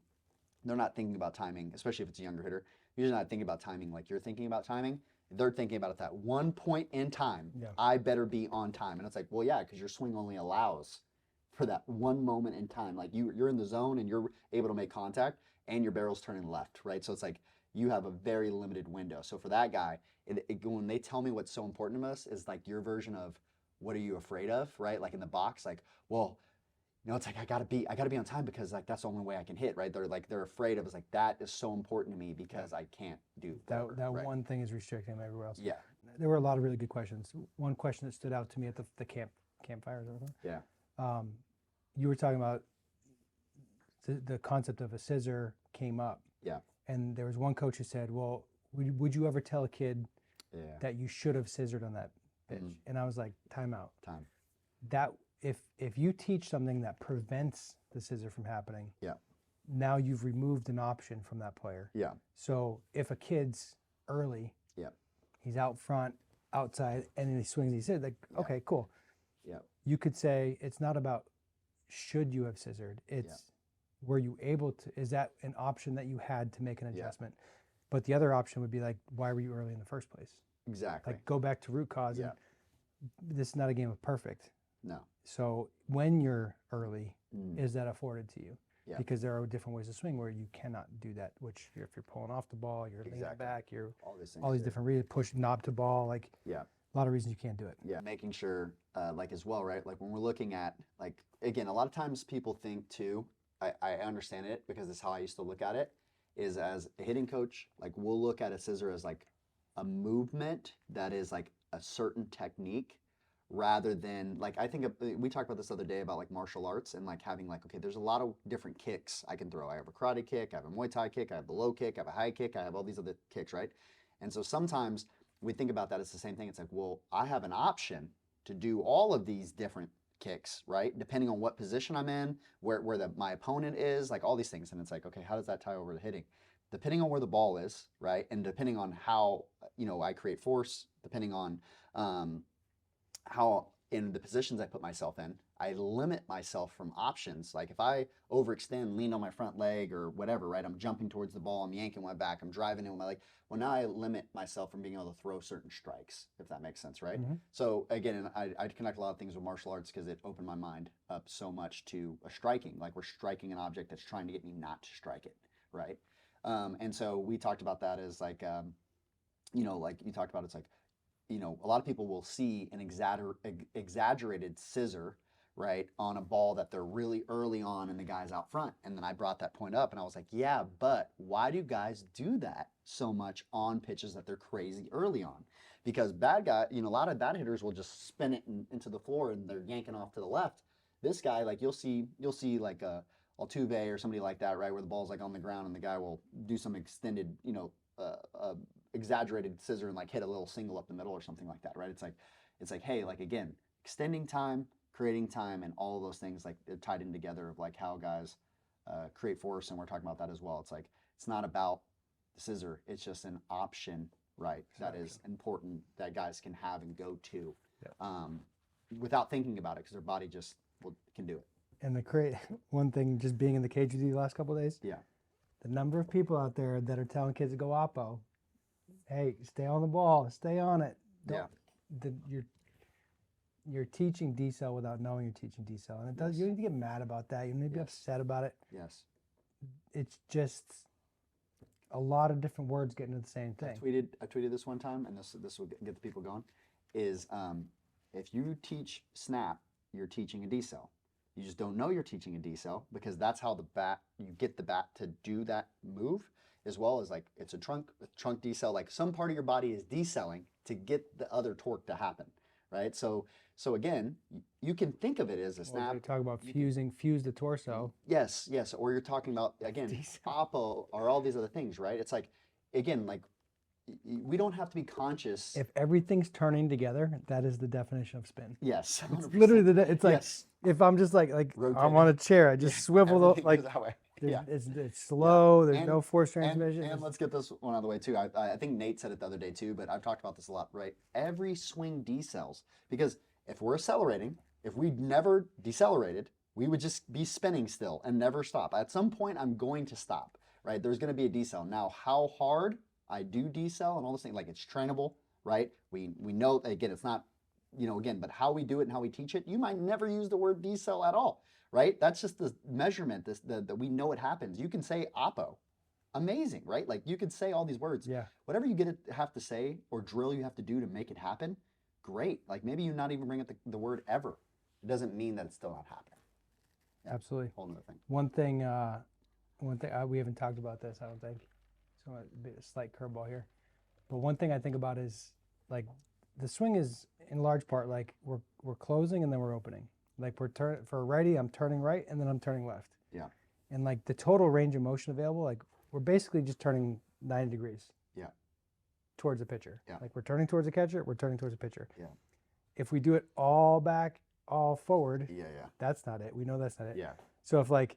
S5: they're not thinking about timing, especially if it's a younger hitter. You're not thinking about timing like you're thinking about timing. They're thinking about it at that one point in time, I better be on time. And it's like, well, yeah, because your swing only allows for that one moment in time. Like you're in the zone and you're able to make contact and your barrel's turning left, right? So it's like you have a very limited window. So for that guy, when they tell me what's so important to us is like your version of what are you afraid of, right? Like in the box, like, well, it's like I gotta be on time because like that's the only way I can hit, right? They're afraid of, it's like that is so important to me because I can't do
S6: that.
S5: whatever,
S6: That
S5: right?
S6: one thing is restricting them everywhere else.
S5: Yeah.
S6: There were a lot of really good questions. One question that stood out to me at the campfires.
S5: Yeah.
S6: You were talking about the concept of a scissor came up.
S5: Yeah.
S6: And there was one coach who said, well, would you ever tell a kid that you should have scissored on that pitch? And I was like, time out. That if you teach something that prevents the scissor from happening, now you've removed an option from that player.
S5: Yeah.
S6: So if a kid's early, he's out front, outside, and then he swings, he said, like, okay, cool.
S5: Yeah.
S6: You could say it's not about should you have scissored. It's were you able to, is that an option that you had to make an adjustment? But the other option would be like, why were you early in the first place?
S5: Exactly.
S6: Like go back to root cause. And this is not a game of perfect.
S5: No.
S6: So when you're early, is that afforded to you? Because there are different ways to swing where you cannot do that, which if you're pulling off the ball, you're leaning back, you're all these different reasons, push knob to ball, like a lot of reasons you can't do it.
S5: Yeah, making sure, like as well, right? Like when we're looking at, like, again, a lot of times people think too, I understand it because it's how I used to look at it, is as a hitting coach, like we'll look at a scissor as like a movement that is like a certain technique rather than like, I think we talked about this the other day about like martial arts and like having like, okay, there's a lot of different kicks I can throw. I have a karate kick, I have a Muay Thai kick, I have the low kick, I have a high kick, I have all these other kicks, right? And so sometimes we think about that as the same thing. It's like, well, I have an option to do all of these different kicks, right? Depending on what position I'm in, where my opponent is, like all these things. And it's like, okay, how does that tie over to hitting? Depending on where the ball is, right? And depending on how, I create force, depending on how in the positions I put myself in, I limit myself from options. Like if I overextend, lean on my front leg or whatever, right? I'm jumping towards the ball, I'm yanking my back, I'm driving in with my leg. Well, now I limit myself from being able to throw certain strikes, if that makes sense, right? So again, I connect a lot of things with martial arts because it opened my mind up so much to a striking. Like we're striking an object that's trying to get me not to strike it, right? And so we talked about that as like, like you talked about, it's like, a lot of people will see an exaggerated scissor, right, on a ball that they're really early on and the guy's out front. And then I brought that point up and I was like, yeah, but why do guys do that so much on pitches that they're crazy early on? Because bad guy, a lot of bad hitters will just spin it into the floor and they're yanking off to the left. This guy, like you'll see like a Altuve or somebody like that, right, where the ball's like on the ground and the guy will do some extended, exaggerated scissor and like hit a little single up the middle or something like that, right? It's like, hey, like again, extending time, creating time, and all of those things, like they're tied in together of like how guys create force, and we're talking about that as well. It's like, it's not about the scissor, it's just an option, right? That is important that guys can have and go to without thinking about it because their body just can do it.
S6: And one thing, just being in the cage with you the last couple of days, the number of people out there that are telling kids to go oppo, hey, stay on the ball, stay on it. You're teaching decel without knowing you're teaching decel. And it does. You don't need to get mad about that. You don't need to be upset about it.
S5: Yes.
S6: It's just a lot of different words getting to the same thing.
S5: I tweeted this one time, and this will get the people going, is if you teach snap, you're teaching a decel. You just don't know you're teaching a decel because that's how you get the bat to do that move, as well as like it's a trunk decel. Like some part of your body is decelling to get the other torque to happen, right? So again, you can think of it as a snap.
S6: Or you talk about fuse the torso.
S5: Yes. Or you're talking about, again, oppo or all these other things, right? It's like, again, like we don't have to be conscious.
S6: If everything's turning together, that is the definition of spin.
S5: Yes. 100%.
S6: It's literally it's like, if I'm just like
S5: rotating.
S6: I'm on a chair, I just swivel
S5: Everything
S6: like
S5: goes that way.
S6: it's slow. There's no force transmission.
S5: And let's get this one out of the way too. I think Nate said it the other day too, but I've talked about this a lot, right? Every swing decels, because if we're accelerating, if we never decelerated, we would just be spinning still and never stop. At some point, I'm going to stop, right? There's going to be a decel. Now, how hard I do decel and all this thing, like it's trainable, right? We know, again, it's not again, but how we do it and how we teach it, you might never use the word decel at all, right? That's just the measurement that we know it happens. You can say oppo. Amazing, right? Like you could say all these words.
S6: Yeah.
S5: Whatever you have to say or drill you have to do to make it happen, great. Like maybe you not even bring up the word ever. It doesn't mean that it's still not happening. Yeah.
S6: Absolutely.
S5: Whole nother thing.
S6: One thing we haven't talked about this, I don't think. So a slight curveball here. But one thing I think about is like the swing is in large part like we're closing and then we're opening. Like for a righty, I'm turning right and then I'm turning left.
S5: Yeah.
S6: And like the total range of motion available, like we're basically just turning 90 degrees.
S5: Yeah.
S6: Towards the pitcher.
S5: Yeah.
S6: Like we're turning towards the catcher, we're turning towards the pitcher.
S5: Yeah.
S6: If we do it all back, all forward,
S5: Yeah.
S6: that's not it. We know that's not it.
S5: Yeah.
S6: So if I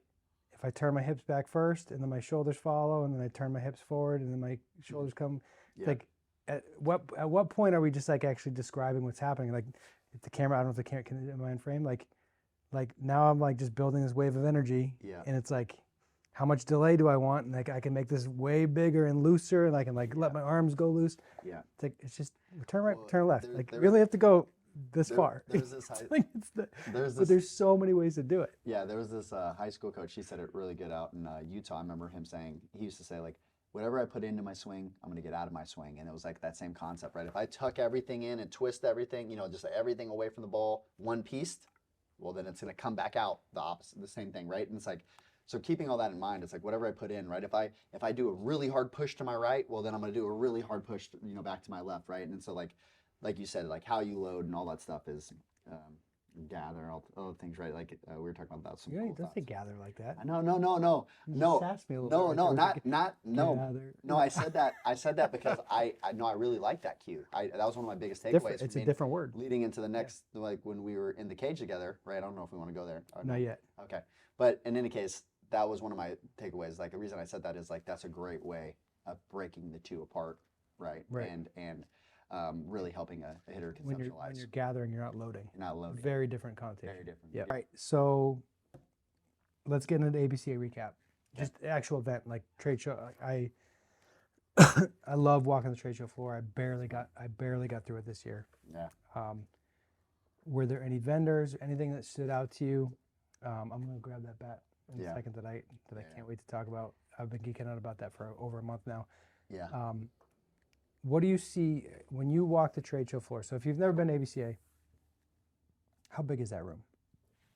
S6: turn my hips back first and then my shoulders follow and then I turn my hips forward and then my shoulders come,
S5: Yeah.
S6: like at what point are we just like actually describing what's happening? Like if the camera, I don't know if the camera can, am I in frame? Like now I'm like just building this wave of energy.
S5: Yeah.
S6: And it's like, how much delay do I want? And like I can make this way bigger and looser and I can like let my arms go loose.
S5: Yeah.
S6: It's like, it's just turn right,
S5: Well,
S6: turn left.
S5: there-
S6: Like
S5: there-
S6: really have to go this far.
S5: There's this high,
S6: Like but there's so many ways to do it.
S5: yeah, there was this high school coach. He said it really good out in Utah. I remember him saying, he used to say like, whatever I put into my swing, I'm going to get out of my swing. And it was like that same concept, right? If I tuck everything in and twist everything, just everything away from the ball, one piece, well, then it's going to come back out the opposite, the same thing, right? And it's like, so keeping all that in mind, it's like whatever I put in, right? If I do a really hard push to my right, well, then I'm going to do a really hard push, back to my left, right? And so like you said, like how you load and all that stuff is gather, all the things, right? Like we were talking about some.
S6: You
S5: cool
S6: don't say
S5: thoughts.
S6: gather like that.
S5: No,
S6: You sassed me a little bit right there.
S5: no. I said that because I really like that cue. That was one of my biggest takeaways.
S6: It's a different word.
S5: Leading into the next, like when we were in the cage together, right? I don't know if we want to go there.
S6: Not yet.
S5: Okay, but in any case, that was one of my takeaways. Like the reason I said that is like that's a great way of breaking the two apart, right?
S6: Right.
S5: And really helping a hitter
S6: When
S5: conceptualize.
S6: you're gathering, you're not loading.
S5: You're not loading.
S6: Very different connotation.
S5: Very different.
S6: Yeah. All right. So let's get into the ABCA recap. Just the actual event, like trade show. I love walking the trade show floor. I barely got through it this year.
S5: Yeah.
S6: Were there any vendors, anything that stood out to you? I'm gonna grab that bat in a second that I can't wait to talk about. I've been geeking out about that for over a month now.
S5: Yeah.
S6: What do you see when you walk the trade show floor? So if you've never been to ABCA, how big is that room?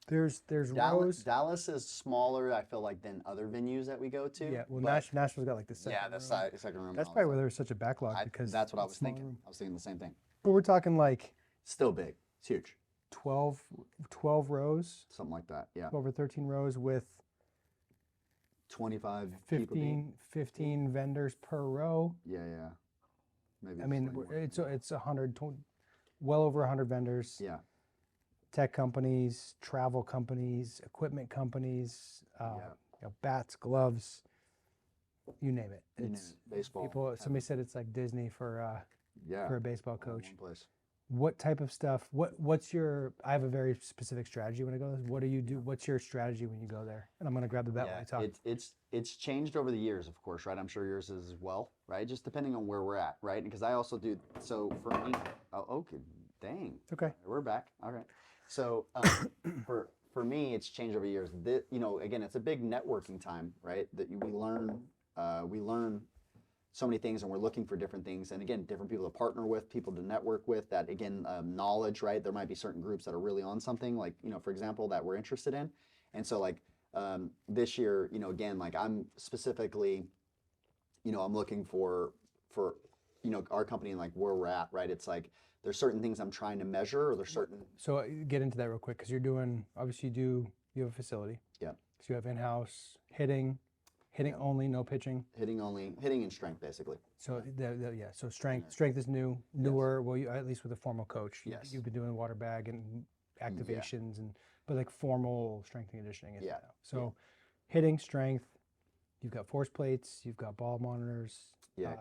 S6: There's rows.
S5: Dallas is smaller, I feel like, than other venues that we go to.
S6: Yeah, well,
S5: but-
S6: Nashville's got like the second
S5: the
S6: room.
S5: second room.
S6: That's
S5: and all
S6: probably
S5: that
S6: where there's such a backlog
S5: stuff.
S6: because
S5: That's what I
S6: it's
S5: was
S6: small
S5: thinking.
S6: room.
S5: I was thinking the same thing.
S6: But we're talking like
S5: Still big. It's huge.
S6: 12 rows,
S5: Something like that. Yeah.
S6: 12 or 13 rows with
S5: 25 people deep.
S6: 15 vendors per row.
S5: Yeah. Maybe.
S6: I mean,
S5: slightly more.
S6: it's 100, well over 100 vendors.
S5: Yeah.
S6: Tech companies, travel companies, equipment companies, bats, gloves, you name it.
S5: You name
S6: It's
S5: it. Baseball.
S6: people. Somebody said it's like Disney for a baseball
S5: all in
S6: coach.
S5: one place.
S6: What type of stuff? What's your? I have a very specific strategy when I go there. What do you do? What's your strategy when you go there? And I'm gonna grab the bat when I talk.
S5: It's changed over the years, of course, right? I'm sure yours is as well, right? Just depending on where we're at, right? Because I also do. So for me, okay, dang.
S6: Okay.
S5: We're back. All right. So for me, it's changed over the years. Again, it's a big networking time, right? That we learn so many things, and we're looking for different things, and again, different people to partner with, people to network with. That again, knowledge, right? There might be certain groups that are really on something, like for example, that we're interested in, and so like this year, again, like I'm specifically, I'm looking for our company and like where we're at, right? It's like there's certain things I'm trying to measure, or there's certain.
S6: So get into that real quick because you're doing. Obviously, you have a facility.
S5: Yeah.
S6: So you have in-house hitting only, no pitching.
S5: Hitting and strength, basically.
S6: So so strength is newer. Well, at least with a formal coach.
S5: Yes.
S6: You've been doing water bag and activations but like formal strength and conditioning. Is now. So hitting, strength. You've got force plates. You've got ball monitors.
S5: Yeah.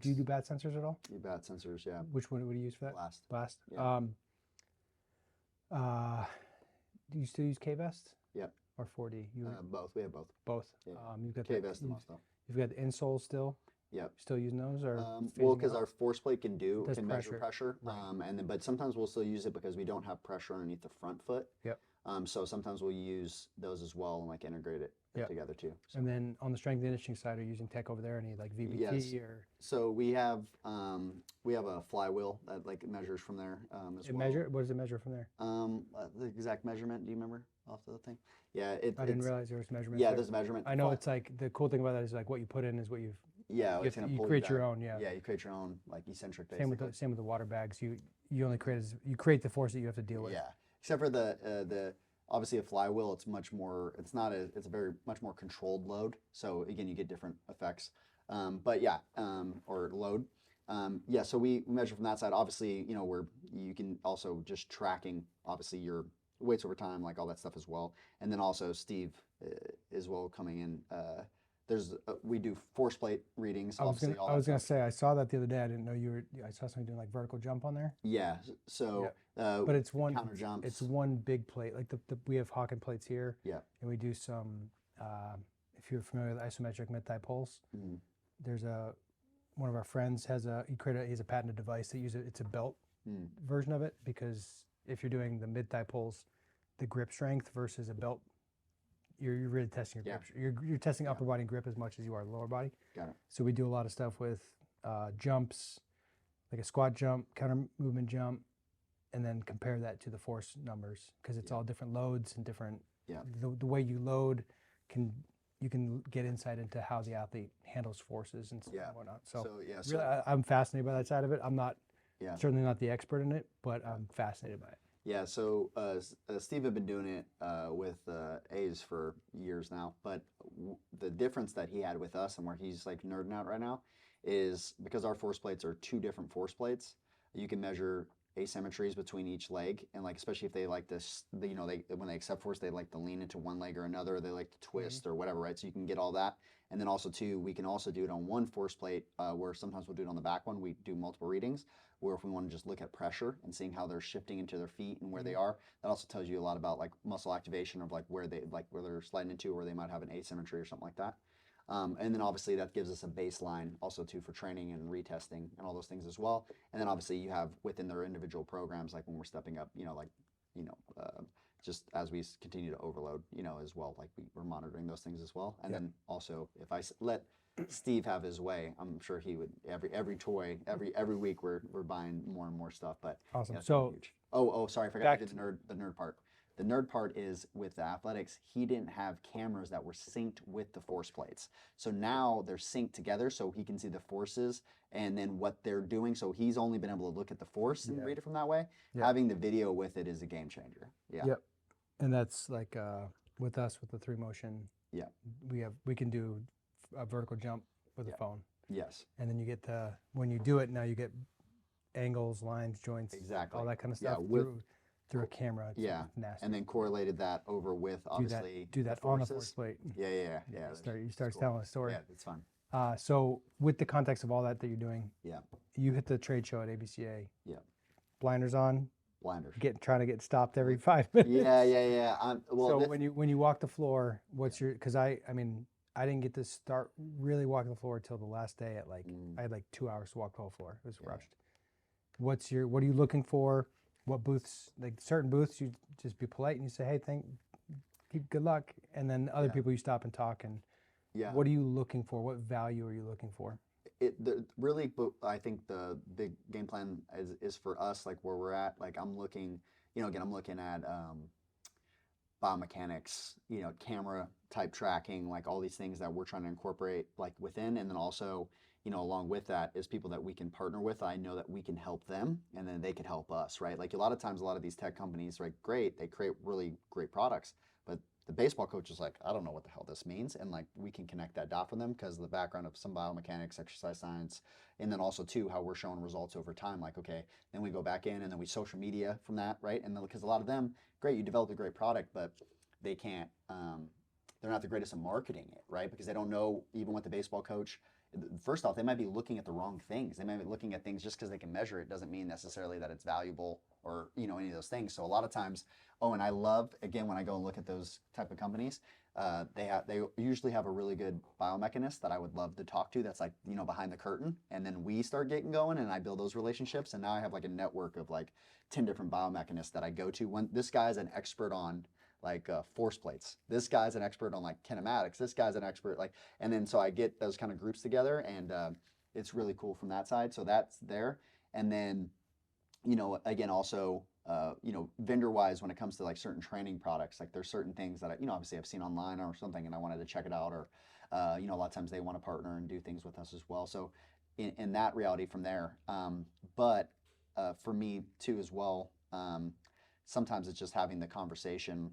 S6: Do you do bat sensors at all?
S5: You bat sensors, yeah.
S6: Which one would you use for that? Blast.
S5: Yeah.
S6: Do you still use K-Vest?
S5: Yep.
S6: Or 4D?
S5: Both. We have both.
S6: Both.
S5: Yeah.
S6: You've got
S5: K-Vest and all stuff.
S6: You've got the insole still.
S5: Yep.
S6: Still using those or?
S5: Well,
S6: phasing
S5: because
S6: out?
S5: our force plate can
S6: Does
S5: measure
S6: pressure.
S5: pressure,
S6: Right.
S5: and then but sometimes we'll still use it because we don't have pressure underneath the front foot.
S6: Yep.
S5: So sometimes we'll use those as well and like integrate it
S6: Yep.
S5: together too. So.
S6: And then on the strength and conditioning side, are you using tech over there? Any like VBT
S5: Yes.
S6: or?
S5: So we have a flywheel that like measures from there as well.
S6: What does it measure from there?
S5: The exact measurement. Do you remember off the thing? Yeah,
S6: I didn't realize there was measurements.
S5: Yeah,
S6: there.
S5: there's measurement.
S6: I know it's like the cool thing about that is like what you put in is what you've.
S5: Yeah, it's
S6: You
S5: gonna pull
S6: create your
S5: back.
S6: own. Yeah.
S5: Yeah, you create your own like eccentric.
S6: Same with the water bags. You only create the force that you have to deal with.
S5: Yeah, except for the obviously a flywheel. It's much more. It's a very much more controlled load. So again, you get different effects. But yeah, or load. Yeah, so we measure from that side. Obviously, where you can also just tracking obviously your weights over time, like all that stuff as well. And then also Steve as well coming in. We do force plate readings.
S6: I was gonna say I saw that the other day. I didn't know you were. I saw somebody doing like vertical jump on there.
S5: Yeah. So.
S6: But it's one
S5: counter jumps.
S6: It's one big plate. Like we have Hawken plates here.
S5: Yeah.
S6: And we do some. If you're familiar with isometric mid-thigh pulls, there's one of our friends has he has a patented device that it's a belt version of it, because if you're doing the mid-thigh pulls, the grip strength versus a belt, you're really testing your grip. You're testing upper body grip as much as you are lower body.
S5: Got it.
S6: So we do a lot of stuff with jumps, like a squat jump, counter movement jump, and then compare that to the force numbers, because it's all different loads and different.
S5: Yeah.
S6: The way you load you can get insight into how the athlete handles forces and whatnot. So really, I'm fascinated by that side of it. I'm not certainly not the expert in it, but I'm fascinated by it.
S5: Yeah, so Steve had been doing it with A's for years now, but the difference that he had with us and where he's like nerding out right now is because our force plates are two different force plates, you can measure asymmetries between each leg, and like especially if they like this, when they accept force, they like to lean into one leg or another, they like to twist or whatever, right? So you can get all that, and then also too, we can also do it on one force plate, where sometimes we'll do it on the back one. We do multiple readings, where if we want to just look at pressure and seeing how they're shifting into their feet and where they are, that also tells you a lot about like muscle activation of like where they're sliding into, or where they might have an asymmetry or something like that. And then obviously that gives us a baseline also too for training and retesting and all those things as well. And then obviously you have within their individual programs, like when we're stepping up, just as we continue to overload, as well, like we're monitoring those things as well. And then also if I let Steve have his way, I'm sure he would every toy, every week we're buying more and more stuff. But
S6: awesome.
S5: Yeah,
S6: so
S5: huge. Sorry, I forgot to do the nerd part. The nerd part is with the athletics, he didn't have cameras that were synced with the force plates. So now they're synced together so he can see the forces and then what they're doing. So he's only been able to look at the force and read it from that way.
S6: Yeah.
S5: Having the video with it is a game changer. Yeah.
S6: Yep. And that's like with us with the 3Motion.
S5: Yeah.
S6: We can do a vertical jump with a phone.
S5: Yes.
S6: And then you get when you do it, now you get angles, lines, joints,
S5: exactly,
S6: all that kind of stuff through a camera. It's nasty.
S5: And then correlated that over with obviously
S6: do that on the force plate.
S5: Yeah.
S6: You start telling a story.
S5: Yeah, it's fun.
S6: So with the context of all that you're doing, you hit the trade show at ABCA.
S5: Yeah.
S6: Blinders on.
S5: Blinders.
S6: Trying to get stopped every 5 minutes.
S5: Yeah.
S6: So when you walk the floor, what's your? Because I didn't get to start really walking the floor till the last day at I had like 2 hours to walk the whole floor. It was rushed. What are you looking for? What booths, like certain booths, you just be polite and you say, hey, good luck. And then other people you stop and talk and what are you looking for? What value are you looking for?
S5: I think the big game plan is for us, like where we're at, like I'm looking, I'm looking at biomechanics, camera type tracking, like all these things that we're trying to incorporate like within. And then also, along with that is people that we can partner with. I know that we can help them and then they can help us, right? Like a lot of times, a lot of these tech companies, right, they create really great products, but the baseball coach is like, I don't know what the hell this means. And like, we can connect that dot for them because of the background of some biomechanics, exercise science, and then also too, how we're showing results over time. Like, okay, then we go back in and then we social media from that, right? And because a lot of them, great, you developed a great product, but they can't, they're not the greatest at marketing it, right? Because they don't know even what the baseball coach. First off, they might be looking at the wrong things. They might be looking at things just because they can measure it doesn't mean necessarily that it's valuable or any of those things. So a lot of times, and I love again when I go and look at those type of companies, they usually have a really good biomechanist that I would love to talk to. That's like behind the curtain, and then we start getting going, and I build those relationships, and now I have like a network of like 10 different biomechanists that I go to. When this guy's an expert on like force plates. This guy's an expert on like kinematics. This guy's an expert and then so I get those kind of groups together, and it's really cool from that side. So that's there. And then, again, also, vendor wise, when it comes to like certain training products, like there's certain things that obviously I've seen online or something, and I wanted to check it out, or, a lot of times they want to partner and do things with us as well. So in that reality from there, but for me too, as well, sometimes it's just having the conversation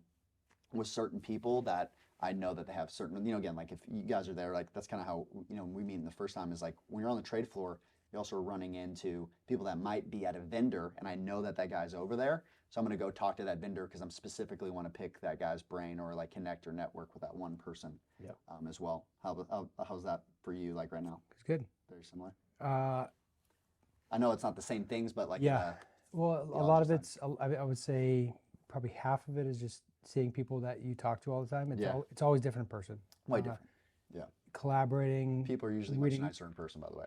S5: with certain people that I know that they have certain, again, like if you guys are there, like that's kind of how, we meet the first time is like when you're on the trade floor, you're also running into people that might be at a vendor, and I know that guy's over there. So I'm going to go talk to that vendor because I'm specifically want to pick that guy's brain or like connect or network with that one person as well. How's that for you like right now?
S6: It's good.
S5: Very similar.
S6: I
S5: know it's not the same things, but like,
S6: well, a lot of it's, I would say probably half of it is just seeing people that you talk to all the time. It's always different in person.
S5: Way different. Yeah.
S6: Collaborating.
S5: People are usually much nicer in person, by the way.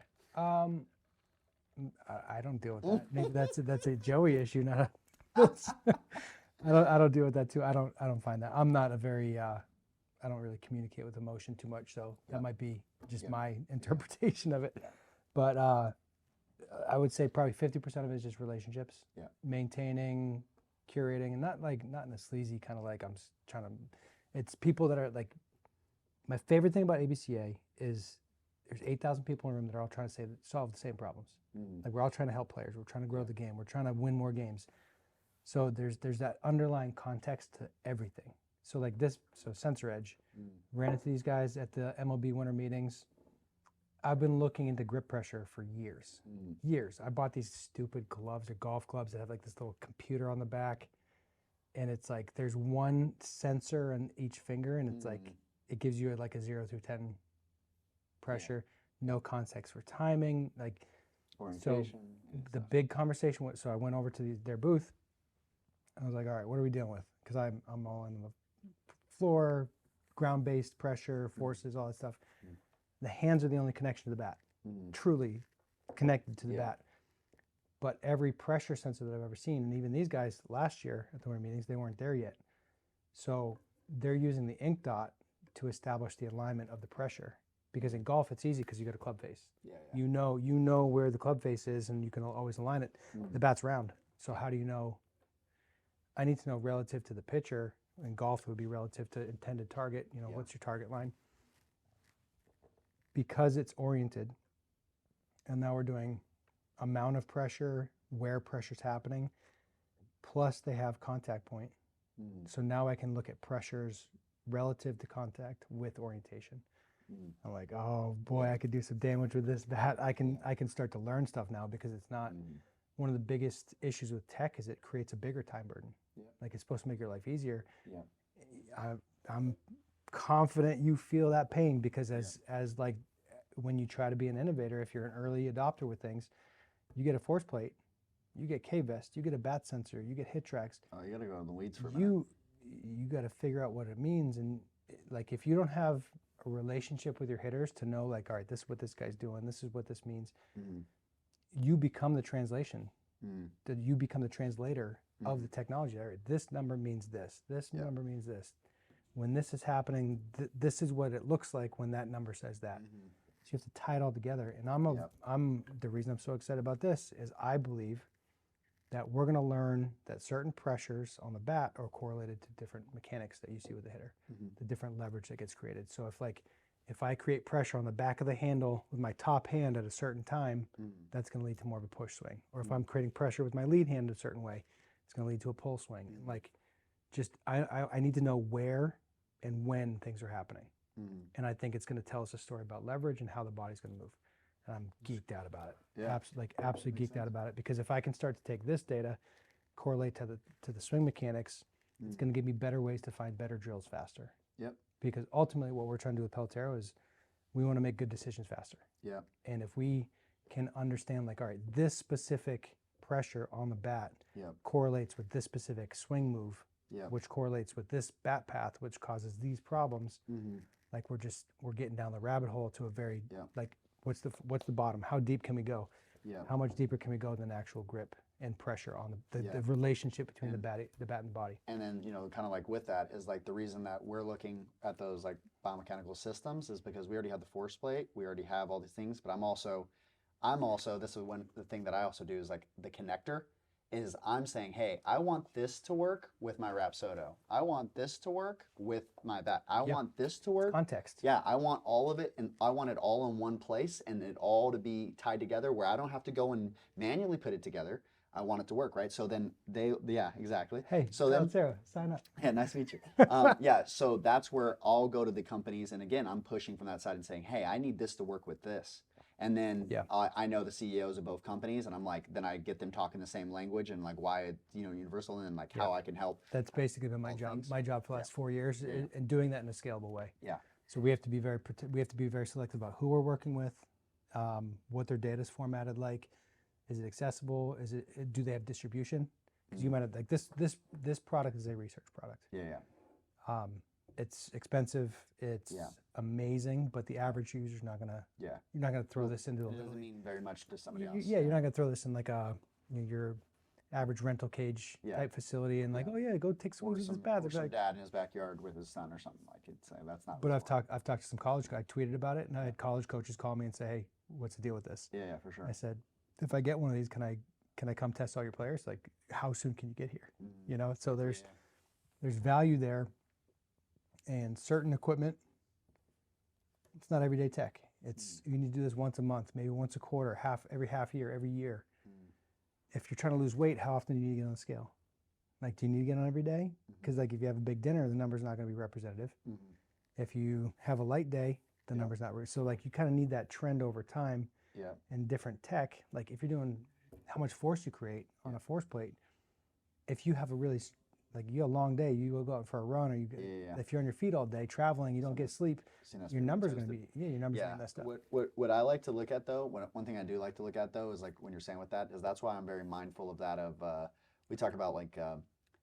S6: I don't deal with that. Maybe that's a Joey issue, not a. I don't deal with that too. I don't find that. I'm not a very. I don't really communicate with emotion too much, so that might be just my interpretation of it.
S5: Yeah.
S6: But I would say probably 50% of it is just relationships.
S5: Yeah.
S6: Maintaining, curating, and not in a sleazy kind of like I'm trying to. It's people that are like. My favorite thing about ABCA is there's 8,000 people in a room that are all trying to solve the same problems. Like we're all trying to help players. We're trying to grow the game. We're trying to win more games. So there's that underlying context to everything. So like this, Sensor Edge, ran into these guys at the MLB winter meetings. I've been looking into grip pressure for years. Years. I bought these stupid gloves or golf clubs that have like this little computer on the back. And it's like there's one sensor on each finger, and it's like it gives you like a 0 through 10 pressure, no context for timing, like orientation. So the big conversation was, so I went over to their booth. I was like, all right, what are we dealing with? Because I'm all on the floor, ground-based pressure, forces, all that stuff. The hands are the only connection to the bat, truly connected to the bat. But every pressure sensor that I've ever seen, and even these guys last year at the winter meetings, they weren't there yet. So they're using the ink dot to establish the alignment of the pressure. Because in golf, it's easy because you got a club face. You know where the club face is, and you can always align it. The bat's round. So how do you know? I need to know relative to the pitcher. In golf, it would be relative to intended target. What's your target line? Because it's oriented, and now we're doing amount of pressure, where pressure's happening, plus they have contact point. So now I can look at pressures relative to contact with orientation. I'm like, oh boy, I could do some damage with this bat. I can start to learn stuff now because it's not one of the biggest issues with tech is it creates a bigger time burden. Like it's supposed to make your life easier. I'm confident you feel that pain because as like when you try to be an innovator, if you're an early adopter with things, you get a force plate, you get K-vest, you get a bat sensor, you get hit tracks.
S5: Oh, you gotta go in the weeds for a minute.
S6: You got to figure out what it means, and like if you don't have a relationship with your hitters to know like, all right, this is what this guy's doing, this is what this means, you become the translation. That you become the translator of the technology. All right, this number means this. This number means this. When this is happening, this is what it looks like when that number says that. So you have to tie it all together. And I'm the reason I'm so excited about this is I believe that we're going to learn that certain pressures on the bat are correlated to different mechanics that you see with the hitter, the different leverage that gets created. So if I create pressure on the back of the handle with my top hand at a certain time, that's going to lead to more of a push swing. Or if I'm creating pressure with my lead hand a certain way, it's going to lead to a pull swing. Like, just I need to know where and when things are happening. And I think it's going to tell us a story about leverage and how the body's going to move. And I'm geeked out about it. Absolutely geeked out about it, because if I can start to take this data, correlate to the swing mechanics, it's going to give me better ways to find better drills faster.
S5: Yep.
S6: Because ultimately what we're trying to do with Pelotero is we want to make good decisions faster.
S5: Yeah.
S6: And if we can understand, like, all right, this specific pressure on the bat
S5: Yep.
S6: correlates with this specific swing move,
S5: Yep.
S6: which correlates with this bat path, which causes these problems.
S5: Mm-hmm.
S6: Like we're getting down the rabbit hole to a very,
S5: Yeah.
S6: like, what's the bottom? How deep can we go?
S5: Yeah.
S6: How much deeper can we go than actual grip and pressure on the
S5: Yeah.
S6: relationship between
S5: And-
S6: the bat and the body?
S5: And then, kind of like with that is like the reason that we're looking at those like biomechanical systems is because we already have the force plate, we already have all these things, but I'm also, this is the thing that I also do is like the connector is I'm saying, hey, I want this to work with my Rapsodo. I want this to work with my bat. I want this to work.
S6: Context.
S5: Yeah, I want all of it, and I want it all in one place, and it all to be tied together where I don't have to go and manually put it together. I want it to work, right? So then yeah, exactly.
S6: Hey,
S5: so then
S6: Sarah, sign up.
S5: yeah, nice to meet you. Yeah, so that's where I'll go to the companies, and again, I'm pushing from that side and saying, hey, I need this to work with this. And then I know the CEOs of both companies, and I'm like, then I get them talking the same language and like why it's universal and like how I can help.
S6: That's basically been my job.
S5: things.
S6: My job for the last 4 years, and doing that in a scalable way.
S5: Yeah.
S6: So we have to be very selective about who we're working with, what their data is formatted like. Is it accessible? Do they have distribution? Because you might have like this product is a research product.
S5: Yeah.
S6: It's expensive. It's amazing, but the average user's not gonna.
S5: Yeah.
S6: You're not gonna throw this into.
S5: It doesn't mean very much to somebody else.
S6: Yeah, you're not gonna throw this in like your average rental cage type facility and like, oh yeah, go take swings with this bat.
S5: Or some
S6: Like,
S5: dad in his backyard with his son or something like it. So that's not.
S6: but I've talked to some college. I tweeted about it, and I had college coaches call me and say, hey, what's the deal with this?
S5: Yeah, for sure.
S6: I said, if I get one of these, can I come test all your players? Like, how soon can you get here? So there's value there, and certain equipment. It's not everyday tech. It's you need to do this once a month, maybe once a quarter, every half year, every year. If you're trying to lose weight, how often do you need to get on the scale? Like, do you need to get on every day? Because like if you have a big dinner, the number's not going to be representative. If you have a light day, the number's not. So like you kind of need that trend over time.
S5: Yeah.
S6: And different tech, like if you're doing how much force you create on a force plate, if you have a really, like you have a long day, you go out for a run, or if you're on your feet all day traveling, you don't get sleep, your number's going to be, your number's going to be messed up.
S5: What I like to look at though, one thing I do like to look at though is like when you're saying with that, is that's why I'm very mindful of that we talk about like,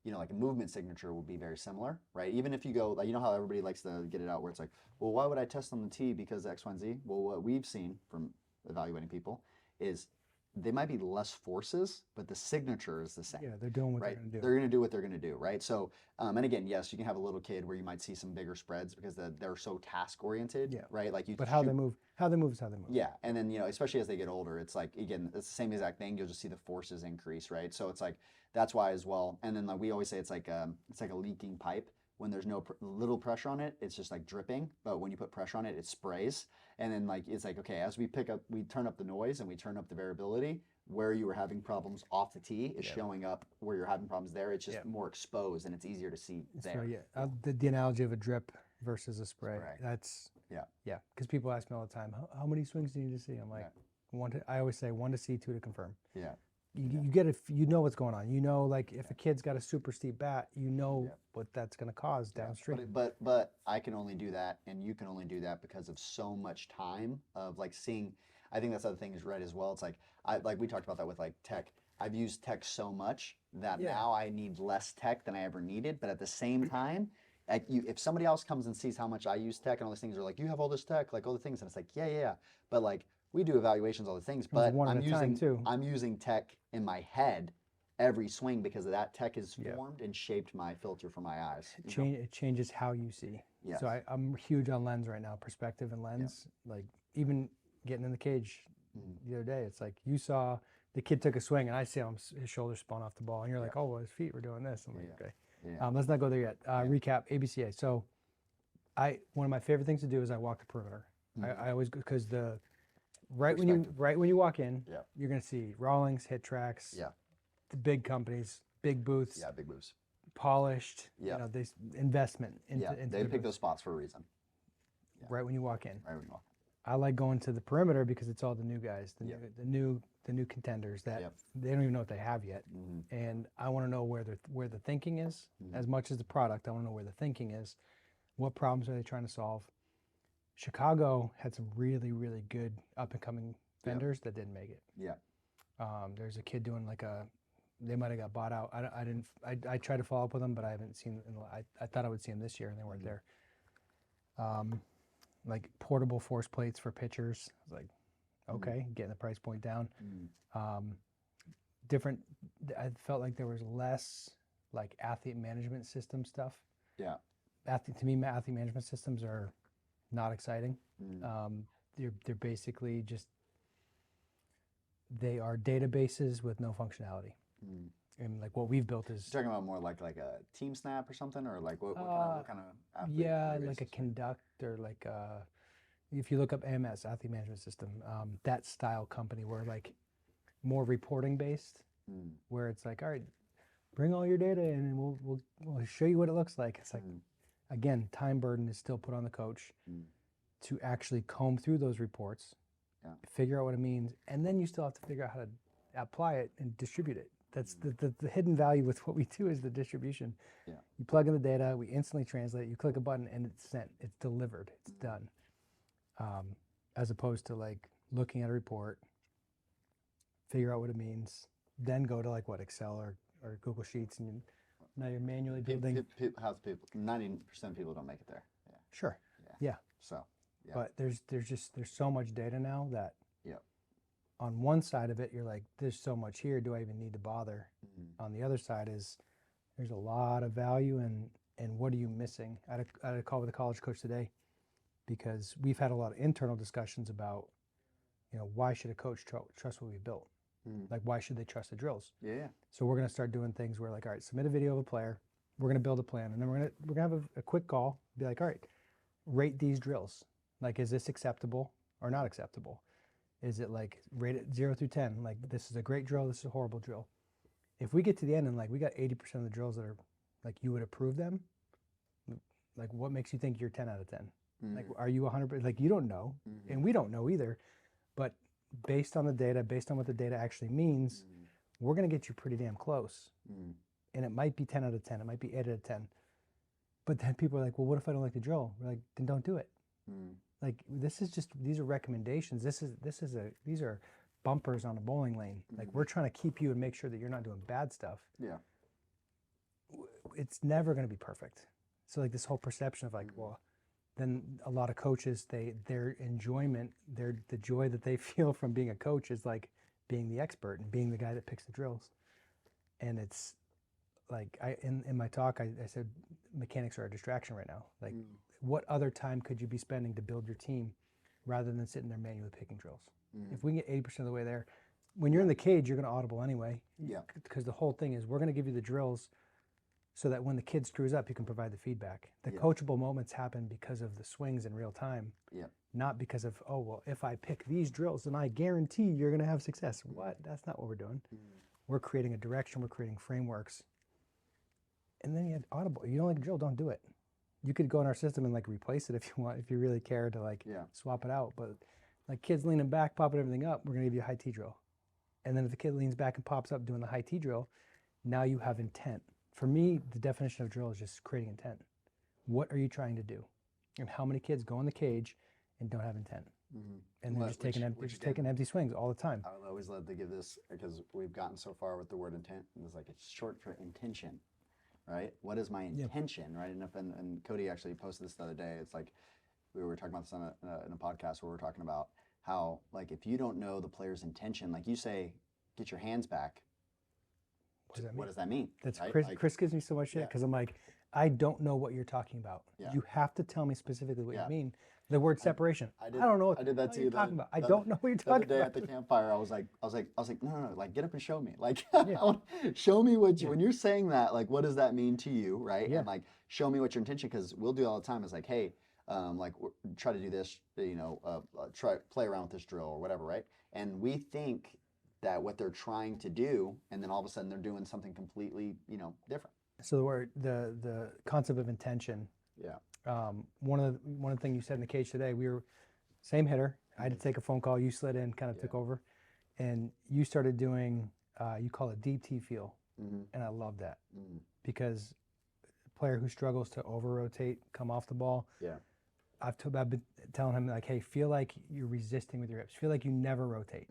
S5: like a movement signature will be very similar, right? Even if you go, like, how everybody likes to get it out where it's like, well, why would I test on the tee because X, Y, and Z? Well, what we've seen from evaluating people is they might be less forces, but the signature is the same.
S6: Yeah, they're doing what
S5: right?
S6: they're going to do.
S5: They're going to do what they're going to do, right? So, and again, yes, you can have a little kid where you might see some bigger spreads because they're so task oriented, right? Like
S6: but how they move is how they move.
S5: Yeah, and then especially as they get older, it's like again, it's the same exact thing. You'll just see the forces increase, right? So it's like that's why as well. And then like we always say, it's like a leaking pipe. When there's no little pressure on it, it's just like dripping. But when you put pressure on it, it sprays. And then like it's like, okay, as we turn up the noise and we turn up the variability, where you were having problems off the tee is showing up where you're having problems there. It's just more exposed and it's easier to see there.
S6: The analogy of a drip versus a spray. That's because people ask me all the time, how many swings do you need to see? I'm like, I always say 1 to see, 2 to confirm.
S5: Yeah.
S6: You get it. You know what's going on. Like if a kid's got a super steep bat, what that's going to cause downstream.
S5: But I can only do that, and you can only do that because of so much time of like seeing. I think that's the other thing is right as well. It's like we talked about that with like tech. I've used tech so much that now I need less tech than I ever needed. But at the same time, if somebody else comes and sees how much I use tech and all these things, are like, you have all this tech, like all the things, and it's like, yeah. But like we do evaluations, all the things, but I'm using tech in my head every swing because of that tech has formed and shaped my filter for my eyes.
S6: It changes how you see.
S5: Yes.
S6: So I'm huge on lens right now, perspective and lens. Like even getting in the cage the other day, it's like you saw the kid took a swing and I see his shoulders spun off the ball and you're like, oh, well, his feet were doing this. I'm like, okay. Yeah. Let's not go there yet. Recap ABCA. So one of my favorite things to do is I walk the perimeter. I always go because right when you walk in, you're going to see Rawlings, Hit Tracks, the big companies, big booths.
S5: Yeah, big booths.
S6: Polished. They investment into
S5: they pick those spots for a reason.
S6: Right when you walk in.
S5: Right when you walk in.
S6: I like going to the perimeter because it's all the new guys, the new contenders that they don't even know what they have yet, and I want to know where the thinking is as much as the product. I want to know where the thinking is. What problems are they trying to solve? Chicago had some really, really good up-and-coming vendors that didn't make it.
S5: Yeah.
S6: There's a kid doing like they might have got bought out. I tried to follow up with them, but I haven't seen them. I thought I would see them this year, and they weren't there. Like portable force plates for pitchers. I was like, okay, getting the price point down. Different. I felt like there was less like athlete management system stuff.
S5: Yeah.
S6: To me, athlete management systems are not exciting. They're basically just, they are databases with no functionality. And like what we've built is
S5: You're talking about more like a team snap or something, or like what kind of athlete
S6: yeah,
S5: databases?
S6: like a conduct, or like if you look up AMS, athlete management system, that style company where like more reporting based, where it's like, all right, bring all your data in and we'll show you what it looks like. It's like, again, time burden is still put on the coach to actually comb through those reports, figure out what it means, and then you still have to figure out how to apply it and distribute it. That's the hidden value with what we do is the distribution.
S5: Yeah.
S6: You plug in the data, we instantly translate, you click a button and it's sent, it's delivered, it's done. As opposed to like looking at a report, figure out what it means, then go to like what, Excel or Google Sheets, and now you're manually building.
S5: How's people? 90% of people don't make it there. Yeah.
S6: Sure. Yeah.
S5: So. Yeah.
S6: But there's so much data now that
S5: Yep.
S6: on one side of it, you're like, there's so much here, do I even need to bother? On the other side is there's a lot of value, and what are you missing? I had a call with a college coach today because we've had a lot of internal discussions about, why should a coach trust what we built? Like, why should they trust the drills?
S5: Yeah.
S6: So we're going to start doing things where like, all right, submit a video of a player. We're going to build a plan, and then we're going to have a quick call, be like, all right, rate these drills. Like, is this acceptable or not acceptable? Is it like rate it 0 through 10? Like, this is a great drill, this is a horrible drill. If we get to the end and like we got 80% of the drills that are like you would approve them, like what makes you think you're 10 out of 10? Like, are you 100%? Like, you don't know, and we don't know either. But based on the data, based on what the data actually means, we're going to get you pretty damn close. And it might be 10 out of 10, it might be 8 out of 10. But then people are like, well, what if I don't like the drill? We're like, then don't do it. Like, these are recommendations. These are bumpers on a bowling lane. Like, we're trying to keep you and make sure that you're not doing bad stuff.
S5: Yeah.
S6: It's never going to be perfect. So like this whole perception of like, well, then a lot of coaches, their enjoyment, the joy that they feel from being a coach is like being the expert and being the guy that picks the drills. And it's like, in my talk, I said mechanics are a distraction right now. Like, what other time could you be spending to build your team rather than sitting there manually picking drills? If we can get 80% of the way there, when you're in the cage, you're going to audible anyway.
S5: Yeah.
S6: Because the whole thing is we're going to give you the drills so that when the kid screws up, you can provide the feedback. The coachable moments happen because of the swings in real time, not because of, oh, well, if I pick these drills, then I guarantee you're going to have success. What? That's not what we're doing. We're creating a direction. We're creating frameworks. And then you had audible. You don't like a drill, don't do it. You could go in our system and like replace it if you want, if you really care to like swap it out. But like kids leaning back, popping everything up, we're going to give you a high T drill. And then if the kid leans back and pops up doing the high T drill, now you have intent. For me, the definition of drill is just creating intent. What are you trying to do? And how many kids go in the cage and don't have intent? And they're just taking empty swings all the time.
S5: I would always love to give this, because we've gotten so far with the word intent, and it's like it's short for intention, right? What is my intention, right? And Cody actually posted this the other day. It's like we were talking about this on in a podcast where we were talking about how, like, if you don't know the player's intention, like you say, get your hands back. What does that mean?
S6: That's
S5: right?
S6: Chris gives me so much shit because I'm like, I don't know what you're talking about. You have to tell me specifically what you mean. The word separation. I don't know what you're talking about. I don't know what you're talking about.
S5: The other day at the campfire, I was like, no, like get up and show me. Like, show me what you, when you're saying that, like, what does that mean to you, right? And like, show me what your intention, because we'll do it all the time. It's like, hey, like try to do this, try play around with this drill or whatever, right? And we think that what they're trying to do, and then all of a sudden they're doing something completely, different.
S6: So the word, the concept of intention. One of the things you said in the cage today, we were same hitter. I had to take a phone call. You slid in, kind of took over, and you started doing. You call it deep T feel, and I love that because player who struggles to over-rotate, come off the ball,
S5: Yeah.
S6: I've been telling him, like, hey, feel like you're resisting with your hips. Feel like you never rotate.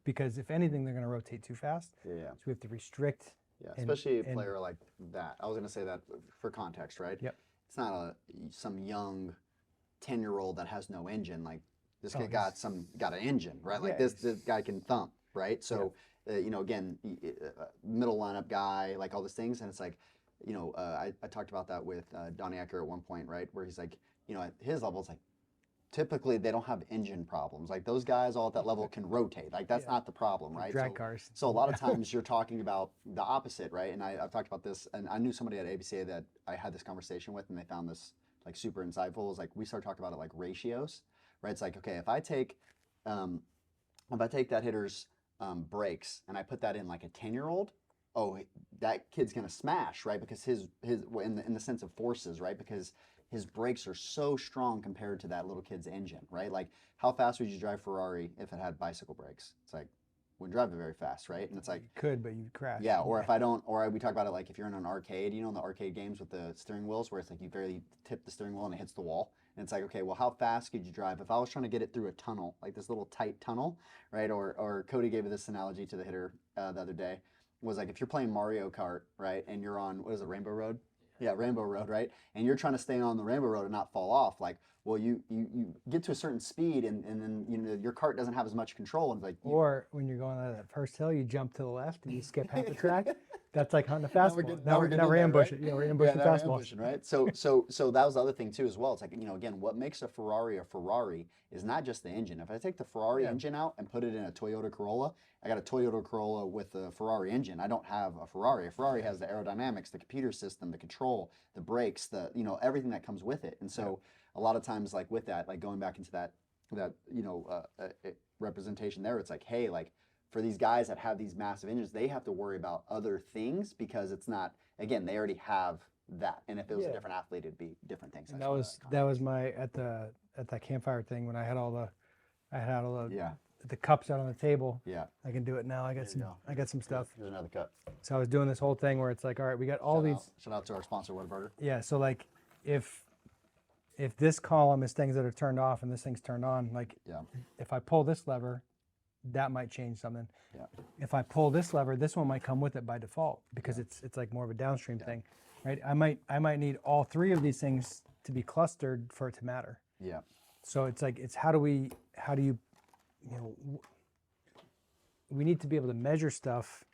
S6: Because if anything, they're going to rotate too fast.
S5: Yeah.
S6: So we have to restrict.
S5: Yeah,
S6: and-
S5: especially a
S6: and-
S5: player like that. I was going to say that for context, right?
S6: Yep.
S5: It's not some young 10-year-old that has no engine. Like this
S6: Oh,
S5: kid got an engine, right? Like
S6: Yeah,
S5: this guy can thump, right? So again, middle lineup guy, like all these things, and it's like, I talked about that with Donnie Ecker at one point, right? Where he's like, at his level, it's like typically they don't have engine problems. Like those guys all at that level can rotate. Like that's not the problem, right?
S6: Drag cars.
S5: So a lot of times you're talking about the opposite, right? And I've talked about this, and I knew somebody at ABCA that I had this conversation with, and they found this like super insightful. Is like we started talking about it like ratios, right? It's like, okay, if I take that hitter's brakes and I put that in like a 10-year-old, oh, that kid's gonna smash, right? Because his in the sense of forces, right? Because his brakes are so strong compared to that little kid's engine, right? Like, how fast would you drive Ferrari if it had bicycle brakes? It's like, wouldn't drive it very fast, right? And it's like,
S6: You could, but you'd crash.
S5: yeah, or if I don't, or we talk about it like if you're in an arcade, in the arcade games with the steering wheels where it's like you barely tip the steering wheel and it hits the wall. And it's like, okay, well, how fast could you drive? If I was trying to get it through a tunnel, like this little tight tunnel, right? Or Cody gave this analogy to the hitter the other day, was like if you're playing Mario Kart, right? And you're on, what is it, Rainbow Road? Yeah, Rainbow Road, right? And you're trying to stay on the Rainbow Road and not fall off. Like, well, you get to a certain speed and then your cart doesn't have as much control. And it's like,
S6: Or when you're going on that first hill, you jump to the left and you skip half the track. That's like hunting a fastball. Now we're ambushing. Yeah, we're ambushing
S5: now we're
S6: fastballs.
S5: ambushing, right? So that was the other thing too as well. It's like, again, what makes a Ferrari is not just the engine. If I take the Ferrari engine out and put it in a Toyota Corolla, I got a Toyota Corolla with a Ferrari engine. I don't have a Ferrari. A Ferrari has the aerodynamics, the computer system, the control, the brakes, the everything that comes with it. And so a lot of times, like with that, like going back into that representation there, it's like, hey, like for these guys that have these massive engines, they have to worry about other things because it's not, again, they already have that. And if it was a different athlete, it'd be different things.
S6: And that was my at that campfire thing when I had all the cups out on the table.
S5: Yeah.
S6: I can do it now. I got some stuff.
S5: Here's another cup.
S6: So I was doing this whole thing where it's like, all right, we got all these.
S5: Shout out to our sponsor, Whataburger.
S6: Yeah. So like, if this column is things that are turned off and this thing's turned on, like, if I pull this lever, that might change something.
S5: Yeah.
S6: If I pull this lever, this one might come with it by default because it's like more of a downstream thing, right? I might need all three of these things to be clustered for it to matter.
S5: Yeah.
S6: So it's like, how do you, we need to be able to measure stuff,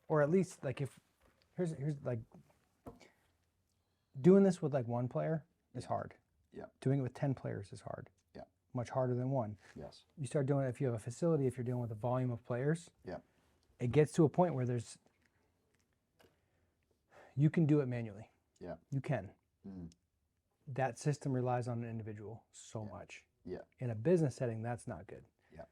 S6: or at least like here's like, doing this with like one player is hard.
S5: Yeah.
S6: Doing it with 10 players is hard.
S5: Yeah.
S6: Much harder than one.
S5: Yes.
S6: You start doing it if you have a facility, if you're dealing with a volume of players.
S5: Yeah.
S6: It gets to a point where you can do it manually.
S5: Yeah.
S6: You can.
S5: Mm.
S6: That system relies on an individual so much.
S5: Yeah.
S6: In a business setting, that's not good.
S5: Yeah.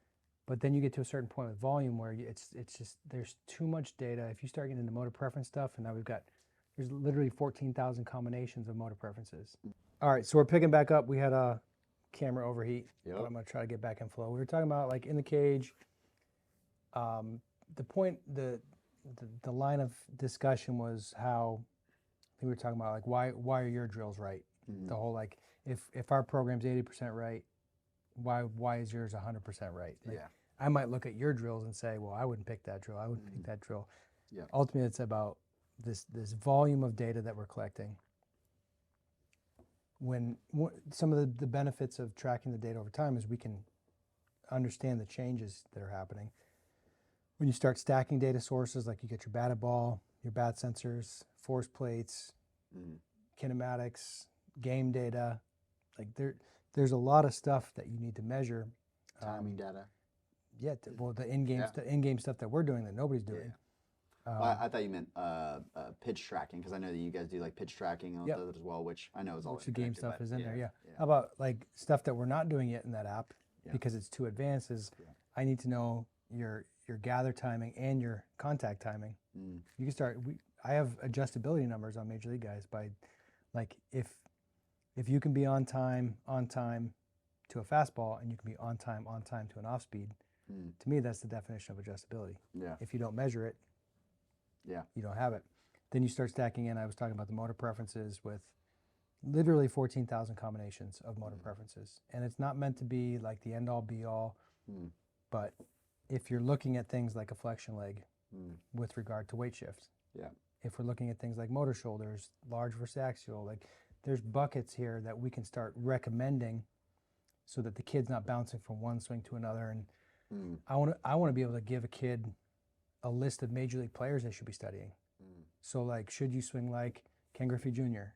S6: But then you get to a certain point with volume where it's just, there's too much data. If you start getting into motor preference stuff, and now there's literally 14,000 combinations of motor preferences. All right, so we're picking back up. We had a camera overheat, but I'm gonna try to get back in flow. We were talking about like in the cage. The line of discussion was how, I think we were talking about like why are your drills right? The whole like if our program's 80% right, why is yours 100% right? Like, I might look at your drills and say, well, I wouldn't pick that drill. I wouldn't pick that drill.
S5: Yeah.
S6: Ultimately, it's about this volume of data that we're collecting. Some of the benefits of tracking the data over time is we can understand the changes that are happening. When you start stacking data sources, like you get your batted ball, your bat sensors, force plates, kinematics, game data, like there's a lot of stuff that you need to measure.
S5: Timing data.
S6: Yeah, well, the in-game stuff that we're doing that nobody's doing.
S5: Well, I thought you meant pitch tracking, because I know that you guys do like pitch tracking and all that as well, which I know is all
S6: the game stuff is in there. Yeah.
S5: Yeah.
S6: How about like stuff that we're not doing yet in that app because it's too advanced? I need to know your gather timing and your contact timing. You can start. I have adjustability numbers on Major League guys by, like if you can be on time to a fastball and you can be on time to an off speed. To me, that's the definition of adjustability.
S5: Yeah.
S6: If you don't measure it, you don't have it. Then you start stacking in. I was talking about the motor preferences with literally 14,000 combinations of motor preferences. And it's not meant to be like the end all be all, but if you're looking at things like a flexion leg with regard to weight shift, if we're looking at things like motor shoulders, large versus axial, like there's buckets here that we can start recommending so that the kid's not bouncing from one swing to another. And I want to be able to give a kid a list of major league players they should be studying. So like, should you swing like Ken Griffey Jr.?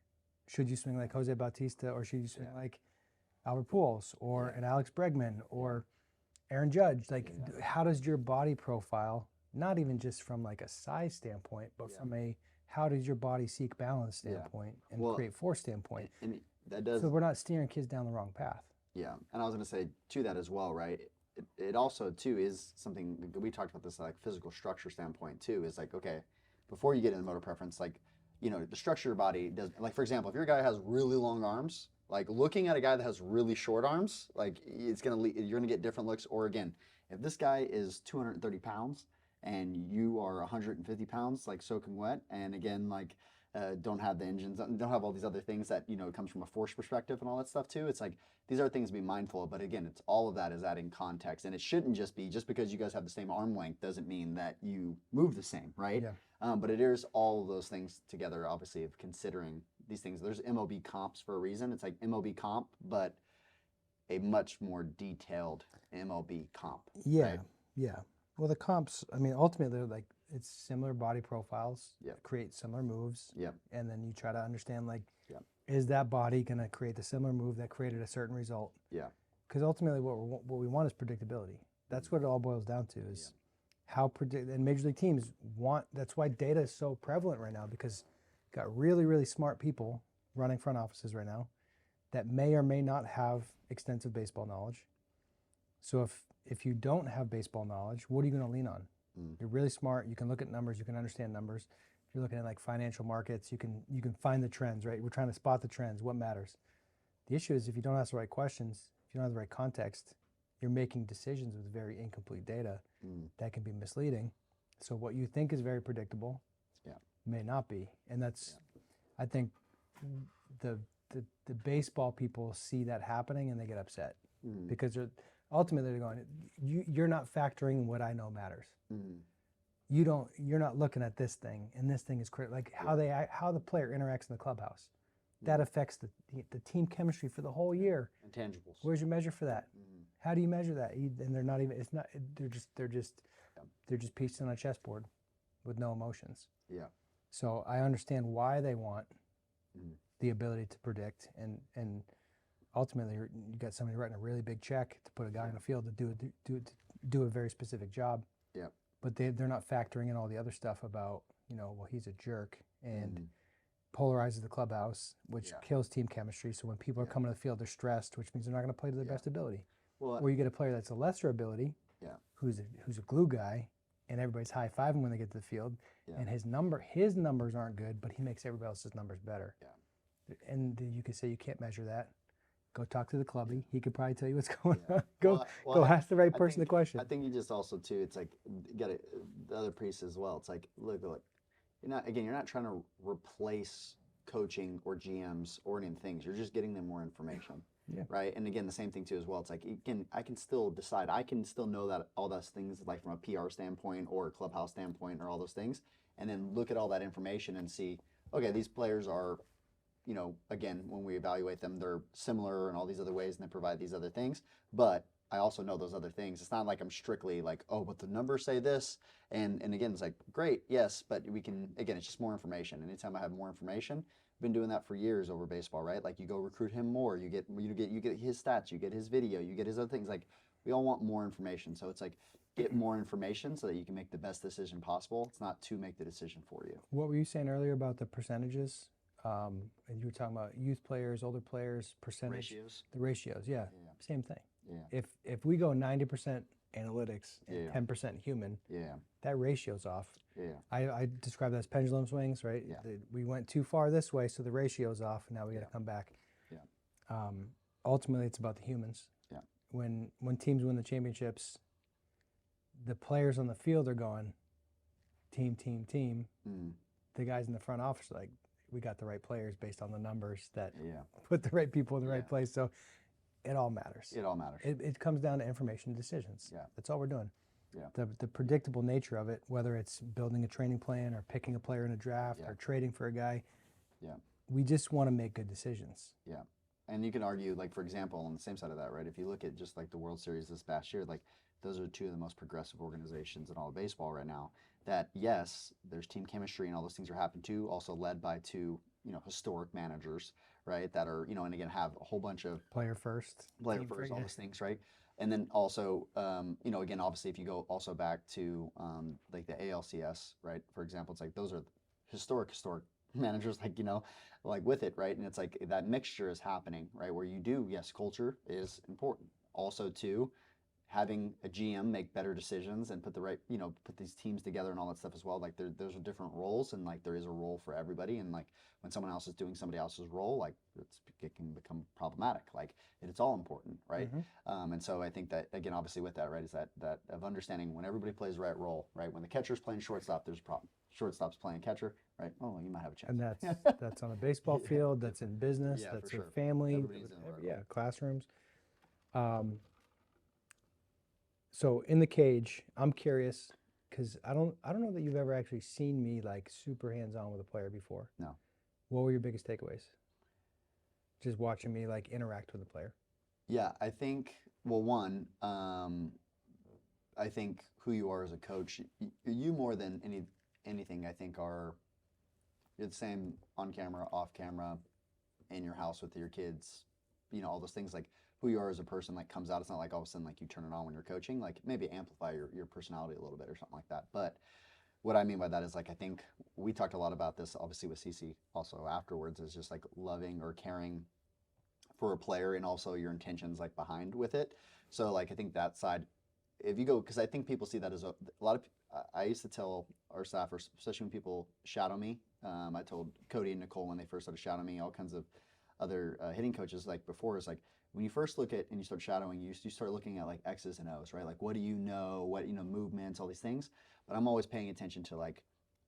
S6: Should you swing like Jose Bautista, or should you swing like Albert Pujols or an Alex Bregman or Aaron Judge? Like, how does your body profile, not even just from like a size standpoint, but from a how does your body seek balance standpoint and create force standpoint?
S5: And that does.
S6: So we're not steering kids down the wrong path.
S5: Yeah, and I was going to say to that as well, right? It also too is something we talked about this like physical structure standpoint too. Is like, okay, before you get into motor preference, like, you know, the structure of your body does, like, for example, if your guy has really long arms, like looking at a guy that has really short arms, like it's going to, you're going to get different looks. Or again, if this guy is 230 pounds and you are 150 pounds, like soaking wet, and again, like don't have the engines, don't have all these other things that, you know, it comes from a force perspective and all that stuff too. It's like, these are things to be mindful of, but again, it's all of that is adding context, and it shouldn't just be, just because you guys have the same arm length doesn't mean that you move the same, right? But it is all of those things together, obviously, of considering these things. There's MLB comps for a reason. It's like MLB comp, but a much more detailed MLB comp.
S6: Yeah, right? Well, the comps, I mean, ultimately, they're like, it's similar body profiles, create similar moves, and then you try to understand, like, is that body going to create the similar move that created a certain result? Because ultimately, what we want is predictability. That's what it all boils down to, is how and Major League teams want, that's why data is so prevalent right now, because you've got really, really smart people running front offices right now that may or may not have extensive baseball knowledge. So if you don't have baseball knowledge, what are you going to lean on? You're really smart. You can look at numbers. You can understand numbers. If you're looking at like financial markets, you can find the trends, right? We're trying to spot the trends. What matters? The issue is if you don't ask the right questions, if you don't have the right context, you're making decisions with very incomplete data that can be misleading. So what you think is very predictable may not be. And that's, I think the baseball people see that happening and they get upset because ultimately they're going, you're not factoring what I know matters. You're not looking at this thing, and this thing is critical. Like how the player interacts in the clubhouse, that affects the team chemistry for the whole year.
S5: Intangibles.
S6: Where's your measure for that? How do you measure that? And they're not even. It's not. They're just pieces on a chessboard with no emotions. So I understand why they want the ability to predict, and ultimately you got somebody writing a really big check to put a guy in the field to do a very specific job. But they're not factoring in all the other stuff about, you know, well, he's a jerk and polarizes the clubhouse, which kills team chemistry. So when people are coming to the field, they're stressed, which means they're not going to play to their best ability. Well, or you get a player that's a lesser ability, who's a glue guy, and everybody's high-fiving when they get to the field, and his numbers aren't good, but he makes everybody else's numbers better. And you could say you can't measure that. Go talk to the clubby. He could probably tell you what's going on. Go ask the right person the question.
S5: I think you just also too. It's like you got the other piece as well. It's like look, you're not trying to replace coaching or GMs or any things. You're just getting them more information, right? And again, the same thing too as well. It's like I can still decide. I can still know that all those things, like from a PR standpoint or a clubhouse standpoint or all those things, and then look at all that information and see, okay, these players are, you know, again, when we evaluate them, they're similar in all these other ways and they provide these other things. But I also know those other things. It's not like I'm strictly like, oh, but the numbers say this. And again, it's like, great, yes, but we can, again, it's just more information. Anytime I have more information, I've been doing that for years over baseball, right? Like you go recruit him more, you get his stats, you get his video, you get his other things. Like we all want more information. So it's like, get more information so that you can make the best decision possible. It's not to make the decision for you.
S6: What were you saying earlier about the percentages? And you were talking about youth players, older players, percentage.
S5: Ratios.
S6: The ratios, same thing. If we go 90% analytics and 10% human, that ratio's off. I describe that as pendulum swings, right? We went too far this way, so the ratio's off, and now we got to come back. Ultimately, it's about the humans. When teams win the championships, the players on the field are going, team, team, team. the guys in the front office are like, we got the right players based on the numbers that
S5: Yeah.
S6: put the right people in the right
S5: Yeah.
S6: place. So it all matters.
S5: It all matters.
S6: It comes down to information decisions.
S5: Yeah.
S6: That's all we're doing.
S5: Yeah.
S6: The predictable nature of it, whether it's building a training plan or picking a player in a draft
S5: Yeah.
S6: or trading for a guy,
S5: Yeah.
S6: we just want to make good decisions.
S5: Yeah. And you can argue, like, for example, on the same side of that, right? If you look at just like the World Series this past year, like those are two of the most progressive organizations in all of baseball right now. That, yes, there's team chemistry and all those things are happening too, also led by two, historic managers, right? That are, and again, have a whole bunch of
S6: Player first.
S5: player
S6: team
S5: first, all
S6: yeah.
S5: those things, right? And then also, again, obviously, if you go also back to like the ALCS, right? For example, it's like those are historic managers, like with it, right? And it's like that mixture is happening, right? Where you do, yes, culture is important. Also, too, having a GM make better decisions and put the right, put these teams together and all that stuff as well. Like those are different roles, and like there is a role for everybody. And like when someone else is doing somebody else's role, like it can become problematic. Like it's all important, right? And so I think that again, obviously with that, right, is that of understanding when everybody plays the right role, right? When the catcher's playing shortstop, there's a problem. Shortstop's playing catcher, right? Oh, you might have a chance.
S6: And that's on a baseball field, that's in business,
S5: Yeah,
S6: that's
S5: for
S6: in
S5: sure.
S6: family,
S5: Everybody's in the right
S6: yeah,
S5: role.
S6: classrooms. So in the cage, I'm curious because I don't know that you've ever actually seen me like super hands-on with a player before.
S5: No.
S6: What were your biggest takeaways? Just watching me like interact with a player.
S5: Yeah, I think, well, one, I think who you are as a coach, you more than anything, I think you're the same on camera, off camera, in your house with your kids, all those things, like who you are as a person, like comes out. It's not like all of a sudden, like you turn it on when you're coaching, like maybe amplify your personality a little bit or something like that. But what I mean by that is like, I think we talked a lot about this, obviously with Cece also afterwards, is just like loving or caring for a player and also your intentions like behind with it. So like, I think that side, if you go, because I think people see that as a lot of, I used to tell our staffers, especially when people shadow me, I told Cody and Nicole when they first started shadowing me, all kinds of other hitting coaches like before, is like, when you first look at and you start shadowing, you start looking at like X's and O's, right? Like what do you know, what, movements, all these things. But I'm always paying attention to like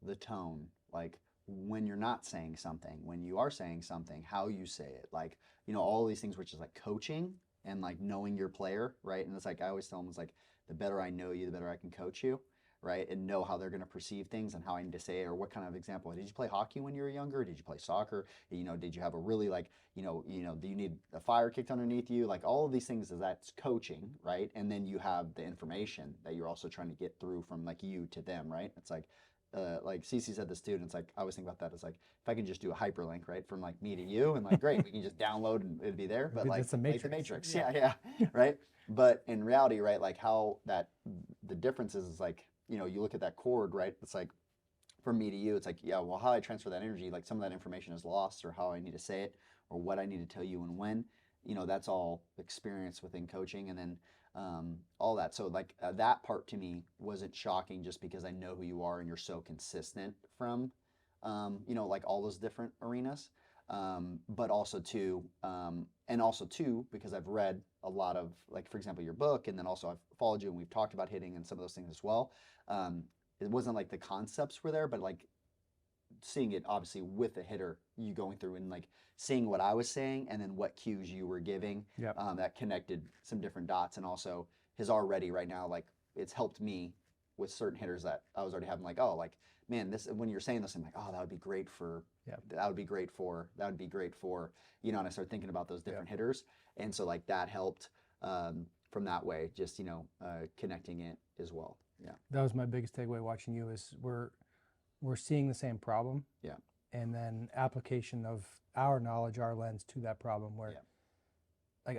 S5: the tone, like when you're not saying something, when you are saying something, how you say it, like, all these things, which is like coaching and like knowing your player, right? And it's like, I always tell them, it's like, the better I know you, the better I can coach you, right? And know how they're going to perceive things and how I need to say it, or what kind of example. Did you play hockey when you were younger? Did you play soccer? Did you have a really like, do you need a fire kicked underneath you? Like all of these things, that's coaching, right? And then you have the information that you're also trying to get through from like you to them, right? It's like Cece said to students, like I always think about that as like, if I can just do a hyperlink, right, from like me to you, and like great, we can just download and it'd be there. But like,
S6: it's a
S5: like the
S6: matrix.
S5: Matrix, yeah, right. But in reality, right, like how the difference is like, you look at that cord, right? It's like from me to you, it's like, yeah, well, how I transfer that energy, like some of that information is lost, or how I need to say it, or what I need to tell you and when. That's all experience within coaching, and then all that. So like that part to me wasn't shocking, just because I know who you are and you're so consistent from, like all those different arenas. But also too, because I've read a lot of, like, for example, your book, and then also I've followed you and we've talked about hitting and some of those things as well. It wasn't like the concepts were there, but like seeing it obviously with the hitter, you going through and like seeing what I was saying and then what cues you were giving,
S6: Yep.
S5: That connected some different dots, and also has already right now, like it's helped me with certain hitters that I was already having, like, oh, like, man, this, when you're saying this, I'm like, oh, that would be great for,
S6: Yep.
S5: that would be great for, and I started thinking about those different hitters. And so like that helped from that way, just, connecting it as well. Yeah.
S6: That was my biggest takeaway watching you, is we're seeing the same problem.
S5: Yeah.
S6: And then application of our knowledge, our lens to that problem, where like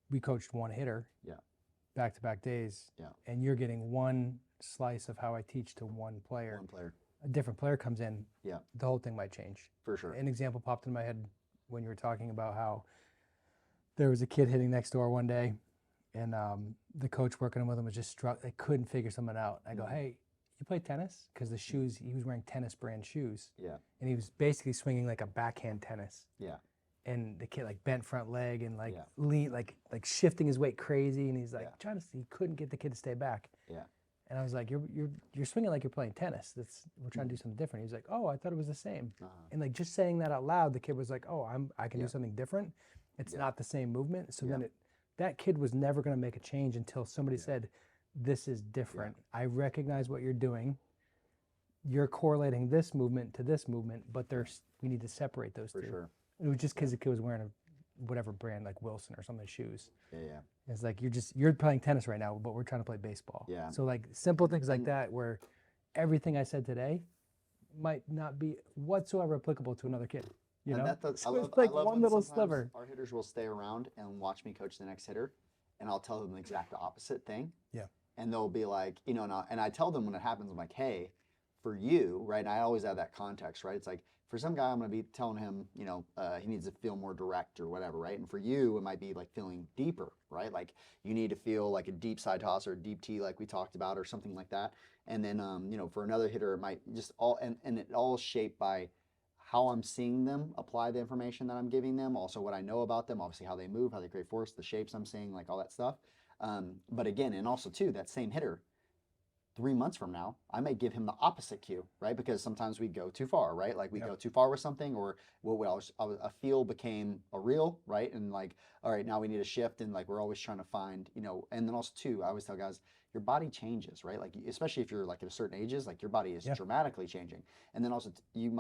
S6: we coached one hitter.
S5: Yeah.
S6: Back-to-back days.
S5: Yeah.
S6: And you're getting one slice of how I teach to one player.
S5: One player.
S6: A different player comes in.
S5: Yeah.
S6: The whole thing might change.
S5: For sure.
S6: An example popped in my head when you were talking about how there was a kid hitting next door one day, and the coach working with him was just they couldn't figure something out. I go, hey, you play tennis? Because the shoes, he was wearing tennis brand shoes.
S5: Yeah.
S6: And he was basically swinging like a backhand tennis.
S5: Yeah.
S6: And the kid like bent front leg and like
S5: Yeah.
S6: lean, like shifting his weight crazy. And he's like
S5: Yeah.
S6: he couldn't get the kid to stay back.
S5: Yeah.
S6: And I was like, you're swinging like you're playing tennis. We're trying to do something different. He's like, oh, I thought it was the same. And like just saying that out loud, the kid was like, oh, I can do something different. It's not the same movement. So then that kid was never going to make a change until somebody said, this is different. I recognize what you're doing. You're correlating this movement to this movement, but we need to separate those two.
S5: Sure.
S6: It was just because the kid was wearing whatever brand, like Wilson or something, shoes.
S5: Yeah.
S6: It's like you're playing tennis right now, but we're trying to play baseball.
S5: Yeah.
S6: So like simple things like that, where everything I said today might not be whatsoever applicable to another kid. You know, so it's like one little sliver.
S5: Our hitters will stay around and watch me coach the next hitter, and I'll tell them the exact opposite thing.
S6: Yeah.
S5: And they'll be like, and I tell them when it happens, I'm like, hey, for you, right? And I always add that context, right? It's like, for some guy, I'm going to be telling him, he needs to feel more direct or whatever, right? And for you, it might be like feeling deeper, right? Like you need to feel like a deep side toss or a deep tee like we talked about or something like that. And then, for another hitter, it might just and it all is shaped by how I'm seeing them apply the information that I'm giving them, also what I know about them, obviously how they move, how they create force, the shapes I'm seeing, like all that stuff. But again, and also too, that same hitter, 3 months from now, I may give him the opposite cue, right? Because sometimes we go too far, right? Like we go too far with something, or a feel became a reel, right? And like, all right, now we need a shift, and like we're always trying to find, and then also too, I always tell guys, your body changes, right? Like especially if you're like at a certain ages, like your body is dramatically changing, and then also you're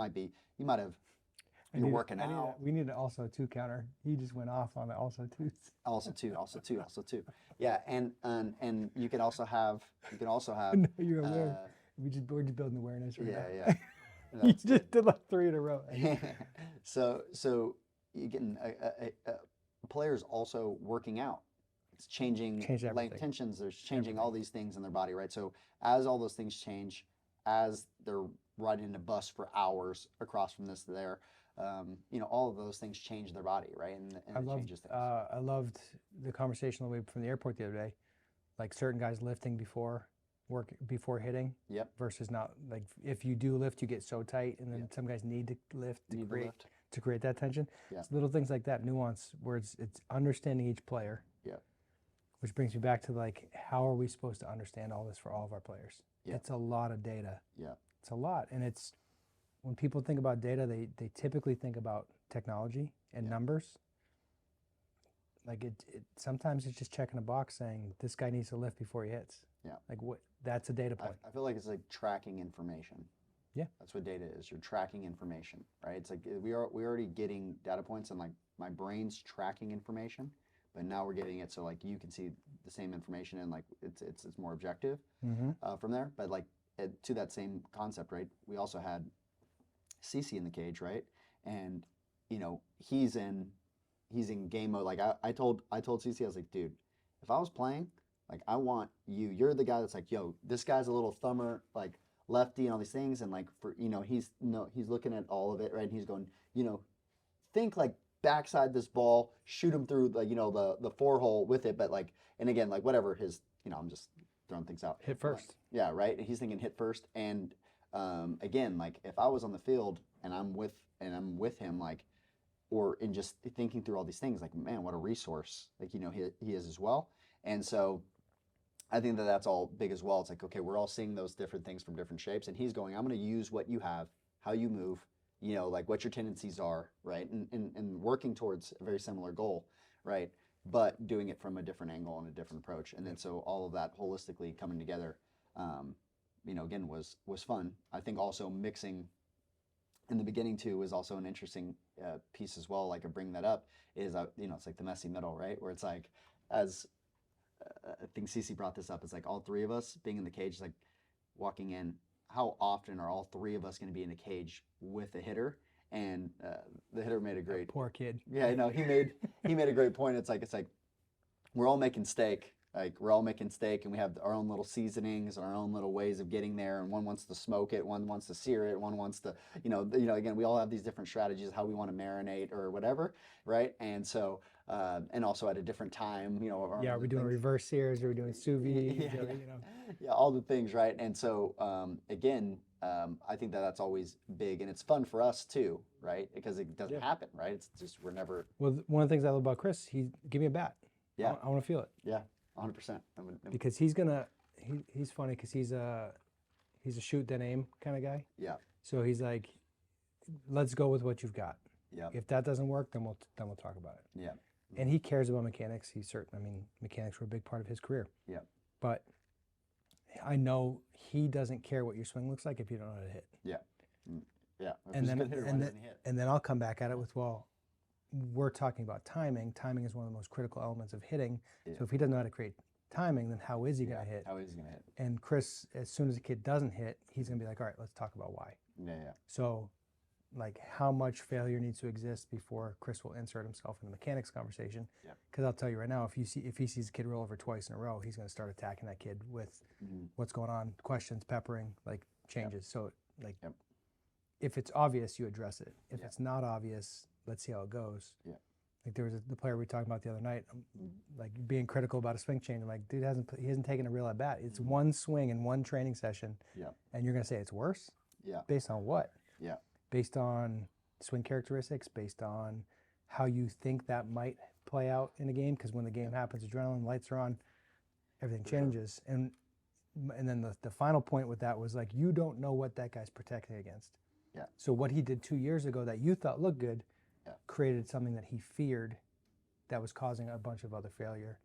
S5: working out.
S6: We need an also two counter. He just went off on the also twos.
S5: Also two. Yeah, and you can also have.
S6: No, you're aware. We're just building awareness right now.
S5: Yeah.
S6: You just did like 3 in a row.
S5: So you getting players also working out. It's changing length tensions. There's changing all these things in their body, right? So as all those things change, as they're riding a bus for hours across from this to there, all of those things change their body, right? And it changes things.
S6: I loved the conversation on the way from the airport the other day. Like certain guys lifting before hitting.
S5: Yep.
S6: Versus not, like if you do lift, you get so tight, and then some guys need to lift to create that tension.
S5: Yeah.
S6: It's little things like that, nuance, where it's understanding each player.
S5: Yeah.
S6: Which brings me back to like, how are we supposed to understand all this for all of our players?
S5: Yeah.
S6: It's a lot of data.
S5: Yeah.
S6: It's a lot, and it's when people think about data, they typically think about technology and numbers. Like it sometimes it's just checking a box saying this guy needs to lift before he hits.
S5: Yeah.
S6: Like that's a data point.
S5: I feel like it's like tracking information.
S6: Yeah.
S5: That's what data is. You're tracking information, right? It's like we're already getting data points, and like my brain's tracking information, but now we're getting it so like you can see the same information, and like it's more objective from there. But like to that same concept, right? We also had CC in the cage, right? And he's in game mode. Like I told CC, I was like, dude, if I was playing, like I want you're the guy that's like, yo, this guy's a little thumber, like lefty and all these things, and like for he's looking at all of it, right? And he's going, think like backside this ball, shoot him through like the 4-hole with it, but like, and again, like whatever his, I'm just throwing things out.
S6: Hit first.
S5: Yeah, right. And he's thinking hit first, and again, like if I was on the field and I'm with him, like, or in just thinking through all these things, like, man, what a resource, like, he is as well. And so I think that's all big as well. It's like, okay, we're all seeing those different things from different shapes, and he's going, I'm going to use what you have, how you move, like what your tendencies are, right? And working towards a very similar goal, right? But doing it from a different angle and a different approach. And then so all of that holistically coming together, again, was fun. I think also mixing in the beginning too was also an interesting piece as well. Like I bring that up is, it's like the messy middle, right? Where it's like, as I think Cece brought this up, it's like all three of us being in the cage, like walking in, how often are all three of us going to be in a cage with a hitter? And the hitter made a great,
S6: poor kid.
S5: Yeah, he made a great point. It's like we're all making steak. Like we're all making steak, and we have our own little seasonings and our own little ways of getting there. And one wants to smoke it, one wants to sear it, one wants to, again, we all have these different strategies how we want to marinate or whatever, right? And so, and also at a different time,
S6: Yeah, are we doing reverse sears? Are we doing sous vide?
S5: Yeah, all the things, right? And so, again, I think that's always big, and it's fun for us too, right? Because it doesn't happen, right? It's just we're never.
S6: Well, one of the things I love about Chris, give me a bat.
S5: Yeah,
S6: I want to feel it.
S5: Yeah. 100%.
S6: Because he's gonna he's funny because he's a shoot then aim kind of guy.
S5: Yeah.
S6: So he's like, let's go with what you've got.
S5: Yeah.
S6: If that doesn't work, then we'll talk about it.
S5: Yeah.
S6: And he cares about mechanics. Mechanics were a big part of his career.
S5: Yeah.
S6: But I know he doesn't care what your swing looks like if you don't know how to hit.
S5: Yeah. Yeah. If
S6: And
S5: he's a
S6: then
S5: good hitter, why doesn't he hit?
S6: and then I'll come back at it with, well, we're talking about timing. Timing is one of the most critical elements of hitting.
S5: Yeah.
S6: So if he doesn't know how to create timing, then how is he going to hit?
S5: How is he going to hit?
S6: And Chris, as soon as a kid doesn't hit, he's going to be like, all right, let's talk about why.
S5: Yeah. Yeah.
S6: So, like, how much failure needs to exist before Chris will insert himself in the mechanics conversation?
S5: Yeah.
S6: Because I'll tell you right now, if he sees a kid roll over twice in a row, he's going to start attacking that kid with what's going on, questions, peppering, like changes. So, like, if it's obvious, you address it. If it's not obvious, let's see how it goes.
S5: Yeah.
S6: Like there was the player we talked about the other night, like being critical about a swing change. I'm like, dude he hasn't taken a real at bat. It's one swing in one training session, and you're going to say it's worse.
S5: Yeah.
S6: Based on what?
S5: Yeah.
S6: Based on swing characteristics, based on how you think that might play out in a game. Because when the game happens, adrenaline, lights are on, everything changes. And then the final point with that was like, you don't know what that guy's protecting against.
S5: Yeah.
S6: So what he did 2 years ago that you thought looked good, created something that he feared that was causing a bunch of other failure,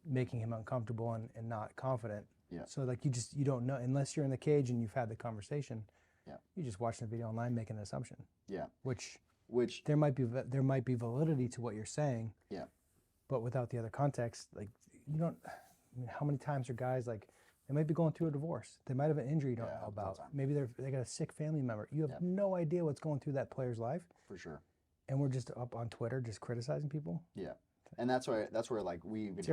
S6: making him uncomfortable and not confident.
S5: Yeah.
S6: So like you don't know unless you're in the cage and you've had the conversation. You're just watching a video online making an assumption. Yeah. Which there might be validity to what you're saying. Yeah. But without the other context, like you don't. I mean, how many times are guys like they might be going through a divorce? They might have an injury you don't know about. Maybe they got a sick family member. You have no idea what's going through that player's life. For sure. And we're just up on Twitter just criticizing people.
S5: Yeah. And that's where like we even
S6: It's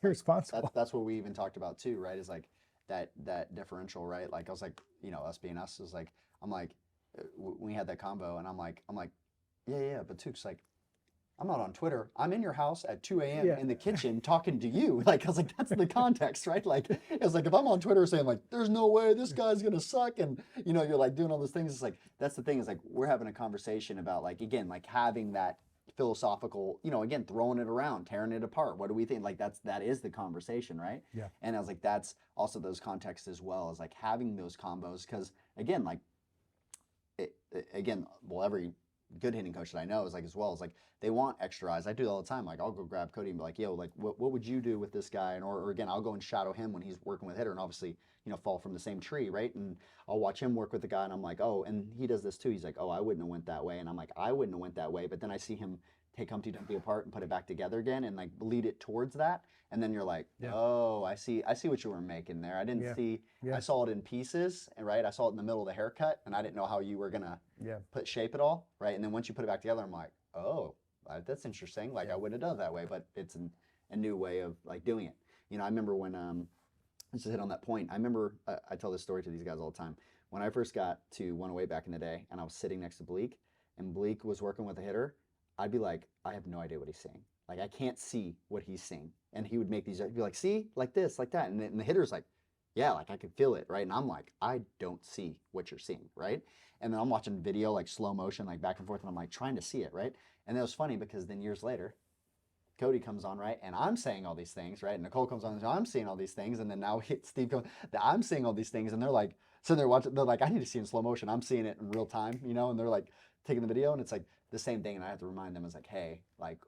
S5: irresponsible. That's what we even talked about too, right? Is like that differential, right? Like I was like, us being us is like, I'm like, we had that combo, and I'm like, yeah, but Tewks, like, I'm not on Twitter. I'm in your house at 2 a.m. in the kitchen talking to you. Like, I was like, that's the context, right? Like, it's like if I'm on Twitter saying like, there's no way this guy's gonna suck, and you're like doing all those things. It's like that's the thing is like we're having a conversation about like again like having that philosophical, again throwing it around, tearing it apart. What do we think? Like that is the conversation, right? Yeah. And I was like, that's also those contexts as well as like having those combos because again like. Every good hitting coach that I know is like as well as like they want extra eyes. I do it all the time. Like I'll go grab Cody and be like, yo, like what would you do with this guy? And or again, I'll go and shadow him when he's working with hitter and obviously, fall from the same tree, right? And I'll watch him work with the guy and I'm like, oh, and he does this too. He's like, oh, I wouldn't have went that way. And I'm like, I wouldn't have went that way. But then I see him take Humpty Dumpty apart and put it back together again and like lead it towards that. And then you're like, oh, I see what you were making there. I didn't see, I saw it in pieces, and right? I saw it in the middle of the haircut, and I didn't know how you were gonna put shape it all, right? And then once you put it back together, I'm like, oh, that's interesting. Like I wouldn't have done it that way, but it's a new way of like doing it. I remember when, just to hit on that point, I remember, I tell this story to these guys all the time. When I first got to 108 back in the day, and I was sitting next to Bleak, and Bleak was working with a hitter, I'd be like, I have no idea what he's saying. Like, I can't see what he's seeing. And he would make these, he'd be like, see, like this, like that. And the hitter's like, yeah, like I could feel it, right? And I'm like, I don't see what you're seeing, right? And then I'm watching video, like slow motion, like back and forth, and I'm like trying to see it, right? And it was funny because then years later, Cody comes on, right? And I'm saying all these things, right? And Nicole comes on and I'm seeing all these things. And then now Steve comes, I'm seeing all these things. And they're like, so they're watching, they're like, I need to see it in slow motion. I'm seeing it in real time, and they're like taking the video. And it's like the same thing. And I have to remind them, it's like, hey, like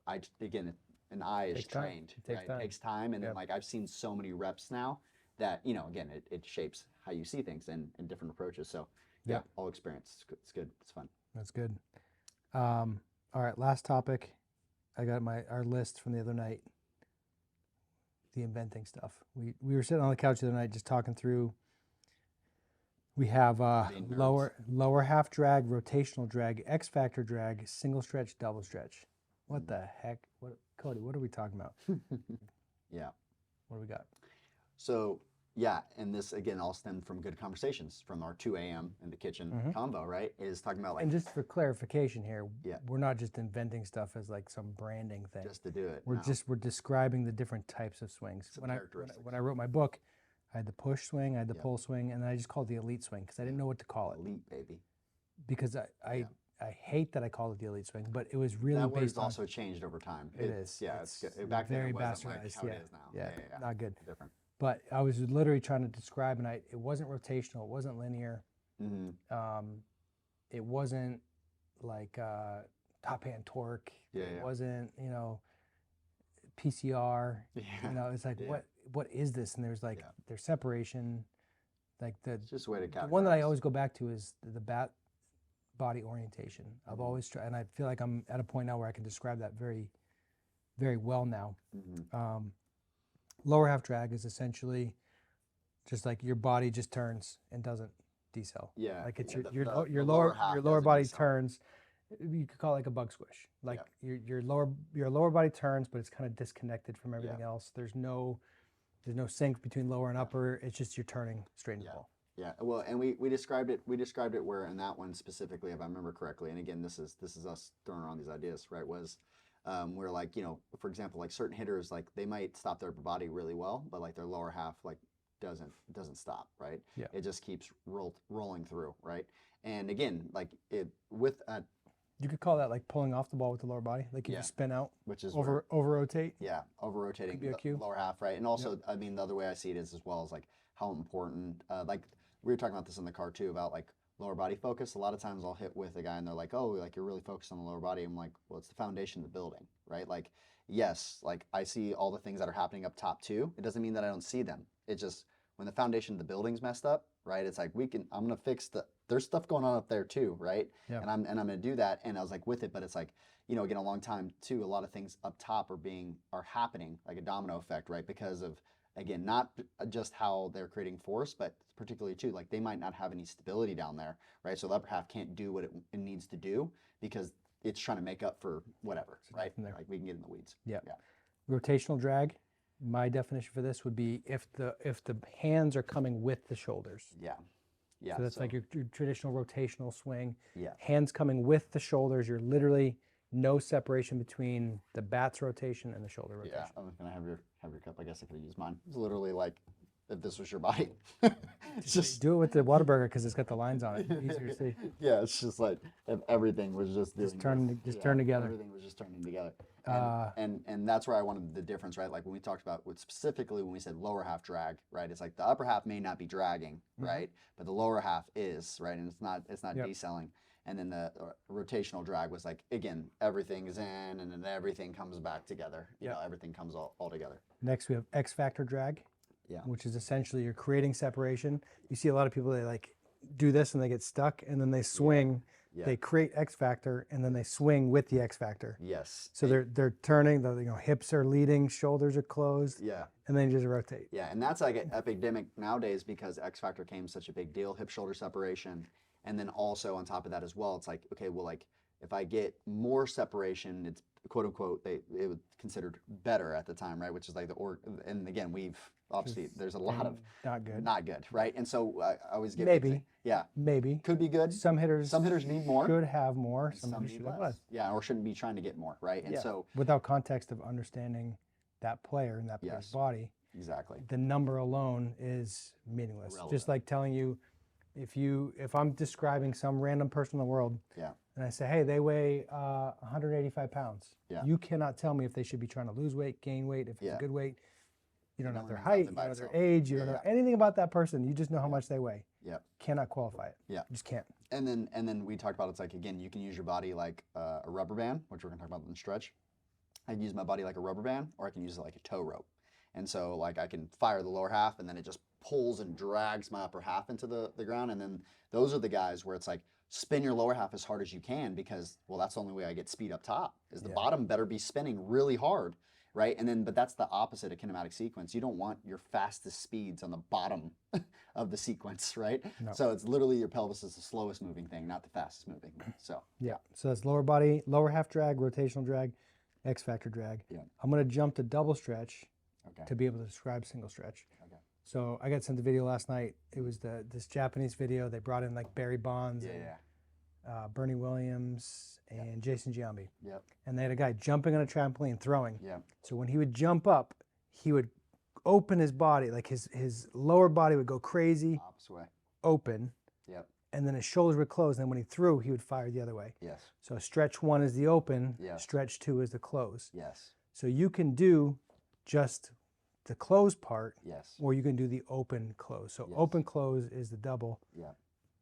S5: again, an eye is trained, right? It takes time. And then like I've seen so many reps now that, again, it shapes how you see things and different approaches. So all experience. It's good. It's fun.
S6: That's good. All right, last topic. I got our list from the other night. The inventing stuff. We were sitting on the couch the other night just talking through. We have lower half drag, rotational drag, X factor drag, single stretch, double stretch. What the heck? Cody, what are we talking about?
S5: Yeah.
S6: What do we got?
S5: So, and this, again, all stemmed from good conversations from our 2 a.m. in the kitchen combo, right? Is talking about like...
S6: And just for clarification here, we're not just inventing stuff as like some branding thing.
S5: Just to do it.
S6: We're describing the different types of swings. When I wrote my book, I had the push swing, I had the pull swing, and then I just called it the elite swing because I didn't know what to call it.
S5: Elite, baby.
S6: Because I hate that I called it the elite swing, but it was really
S5: that
S6: based on...
S5: also changed over time.
S6: It is.
S5: Yeah, it's good. Back
S6: very
S5: then it wasn't
S6: bastardized.
S5: like how it is now.
S6: Yeah, not good.
S5: Different.
S6: But I was literally trying to describe, and it wasn't rotational, it wasn't linear, it wasn't like top hand torque, it wasn't, you know, PCR, you know, it's like what is this? And there's like there's separation, like
S5: It's just a way to
S6: the one that I always go back to is the bat body orientation. I've always tried, and I feel like I'm at a point now where I can describe that very, very well now. Lower half drag is essentially just like your body just turns and doesn't decel.
S5: Yeah.
S6: Like it's
S5: the
S6: your
S5: lower half
S6: lower
S5: doesn't
S6: body
S5: decel.
S6: turns. You could call it like a bug squish. Like your lower body turns, but it's kind of disconnected from everything else. There's no sync between lower and upper. It's just you're turning straight into the ball.
S5: Yeah, well, and we described it. We described it where in that one specifically, if I remember correctly. And again, this is us throwing around these ideas, right? Was where like, you know, for example, like certain hitters, like they might stop their body really well, but like their lower half like doesn't stop, right? Yeah. It just keeps rolling through, right? And again, like it with a
S6: you could call that like pulling off the ball with the lower body, like you spin out,
S5: which is
S6: over rotate.
S5: Yeah, over rotating the lower half, right? And also, I mean, the other way I see it is as well as like how important, like we were talking about this in the car too, about like lower body focus. A lot of times I'll hit with a guy and they're like, oh, like you're really focused on the lower body. I'm like, well, it's the foundation of the building, right? Like, yes, like I see all the things that are happening up top too. It doesn't mean that I don't see them. It's just when the foundation of the building's messed up, right? It's like I'm gonna fix there's stuff going on up there too, right? Yeah. And I'm gonna do that. And I was like with it, but it's like, you know, again, a long time too, a lot of things up top are happening like a domino effect, right? Because of, again, not just how they're creating force, but particularly too, like they might not have any stability down there, right? So the upper half can't do what it needs to do because it's trying to make up for whatever, right? Like we can get in the weeds.
S6: Yeah. Rotational drag, my definition for this would be if the hands are coming with the shoulders.
S5: Yeah. Yeah.
S6: So that's like your traditional rotational swing.
S5: Yeah.
S6: Hands coming with the shoulders. You're literally no separation between the bat's rotation and the shoulder rotation.
S5: Yeah. I'm gonna have your cup. I guess I could have used mine. It's literally like if this was your body. It's just
S6: do it with the Whataburger because it's got the lines on it. Easier to see.
S5: Yeah, it's just like if everything was just
S6: turn together.
S5: Everything was just turning together. And that's where I wanted the difference, right? Like when we talked about specifically when we said lower half drag, right? It's like the upper half may not be dragging, right? But the lower half is, right? And it's not decelling. And then the rotational drag was like, again, everything is in and then everything comes back together. You know, everything comes all together.
S6: Next we have X factor drag, which is essentially you're creating separation. You see a lot of people, they like do this and they get stuck and then they swing. Yeah. They create X factor and then they swing with the X factor.
S5: Yes.
S6: So they're turning, hips are leading, shoulders are closed.
S5: Yeah.
S6: And then you just rotate.
S5: Yeah, and that's like an epidemic nowadays because X factor came such a big deal, hip shoulder separation. And then also on top of that as well, it's like, okay, well, like if I get more separation, it's quote unquote, it was considered better at the time, right? Which is like and again, obviously there's a lot of not good, right? And so I always give maybe could be good.
S6: Some hitters
S5: need more,
S6: should have more. Some
S5: need less. Yeah, or shouldn't be trying to get more, right? And so
S6: without context of understanding that player and that player's body,
S5: exactly,
S6: the number alone is meaningless. Relevant. Just like telling you, if I'm describing some random person in the world, and I say, hey, they weigh 185 pounds, you cannot tell me if they should be trying to lose weight, gain weight, if it's a good weight. You don't know their height, you don't know their age, you don't know anything about that person. You just know how much they weigh. Yeah. Cannot qualify it. Yeah. You just can't.
S5: And then we talked about, it's like, again, you can use your body like a rubber band, which we're gonna talk about in the stretch. I can use my body like a rubber band, or I can use it like a tow rope. And so like I can fire the lower half and then it just pulls and drags my upper half into the ground. And then those are the guys where it's like, spin your lower half as hard as you can because, well, that's the only way I get speed up top is the bottom better be spinning really hard, right? And then, but that's the opposite of kinematic sequence. You don't want your fastest speeds on the bottom of the sequence, right? No. So it's literally your pelvis is the slowest moving thing, not the fastest moving. So
S6: so that's lower body, lower half drag, rotational drag, X factor drag. Yeah. I'm going to jump to double stretch to be able to describe single stretch. Okay. So I got sent the video last night. It was this Japanese video. They brought in like Barry Bonds and Bernie Williams and Jason Giambi. Yep. And they had a guy jumping on a trampoline throwing. Yep. So when he would jump up, he would open his body, like his lower body would go crazy,
S5: opposite way,
S6: open. Yep. And then his shoulders would close. And then when he threw, he would fire the other way. Yes. So stretch 1 is the open. Yes. Stretch 2 is the close.
S5: Yes.
S6: So you can do just the close part,
S5: Yes.
S6: or you can do the open close. So
S5: Yes.
S6: open close is the double.
S5: Yeah.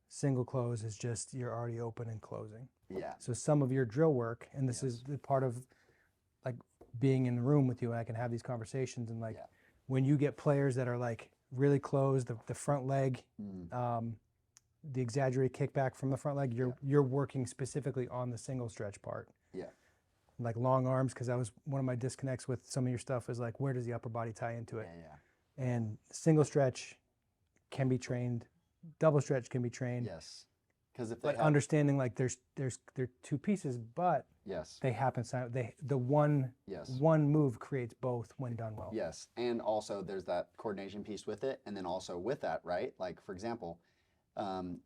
S6: Single close is just you're already open and closing.
S5: Yeah.
S6: So some of your drill work, and this is the part of like being in the room with you, and I can have these conversations, and like
S5: Yeah.
S6: when you get players that are like really closed, the front leg, the exaggerated kickback from the front leg, you're working specifically on the single stretch part.
S5: Yeah.
S6: Like long arms, because that was one of my disconnects with some of your stuff is like, where does the upper body tie into it?
S5: Yeah.
S6: And single stretch can be trained, double stretch can be trained.
S5: Yes. Because if they
S6: But
S5: have,
S6: understanding like they're two pieces, but
S5: yes.
S6: they happen. The one
S5: Yes.
S6: one move creates both when done well.
S5: Yes, and also there's that coordination piece with it, and then also with that, right? Like for example,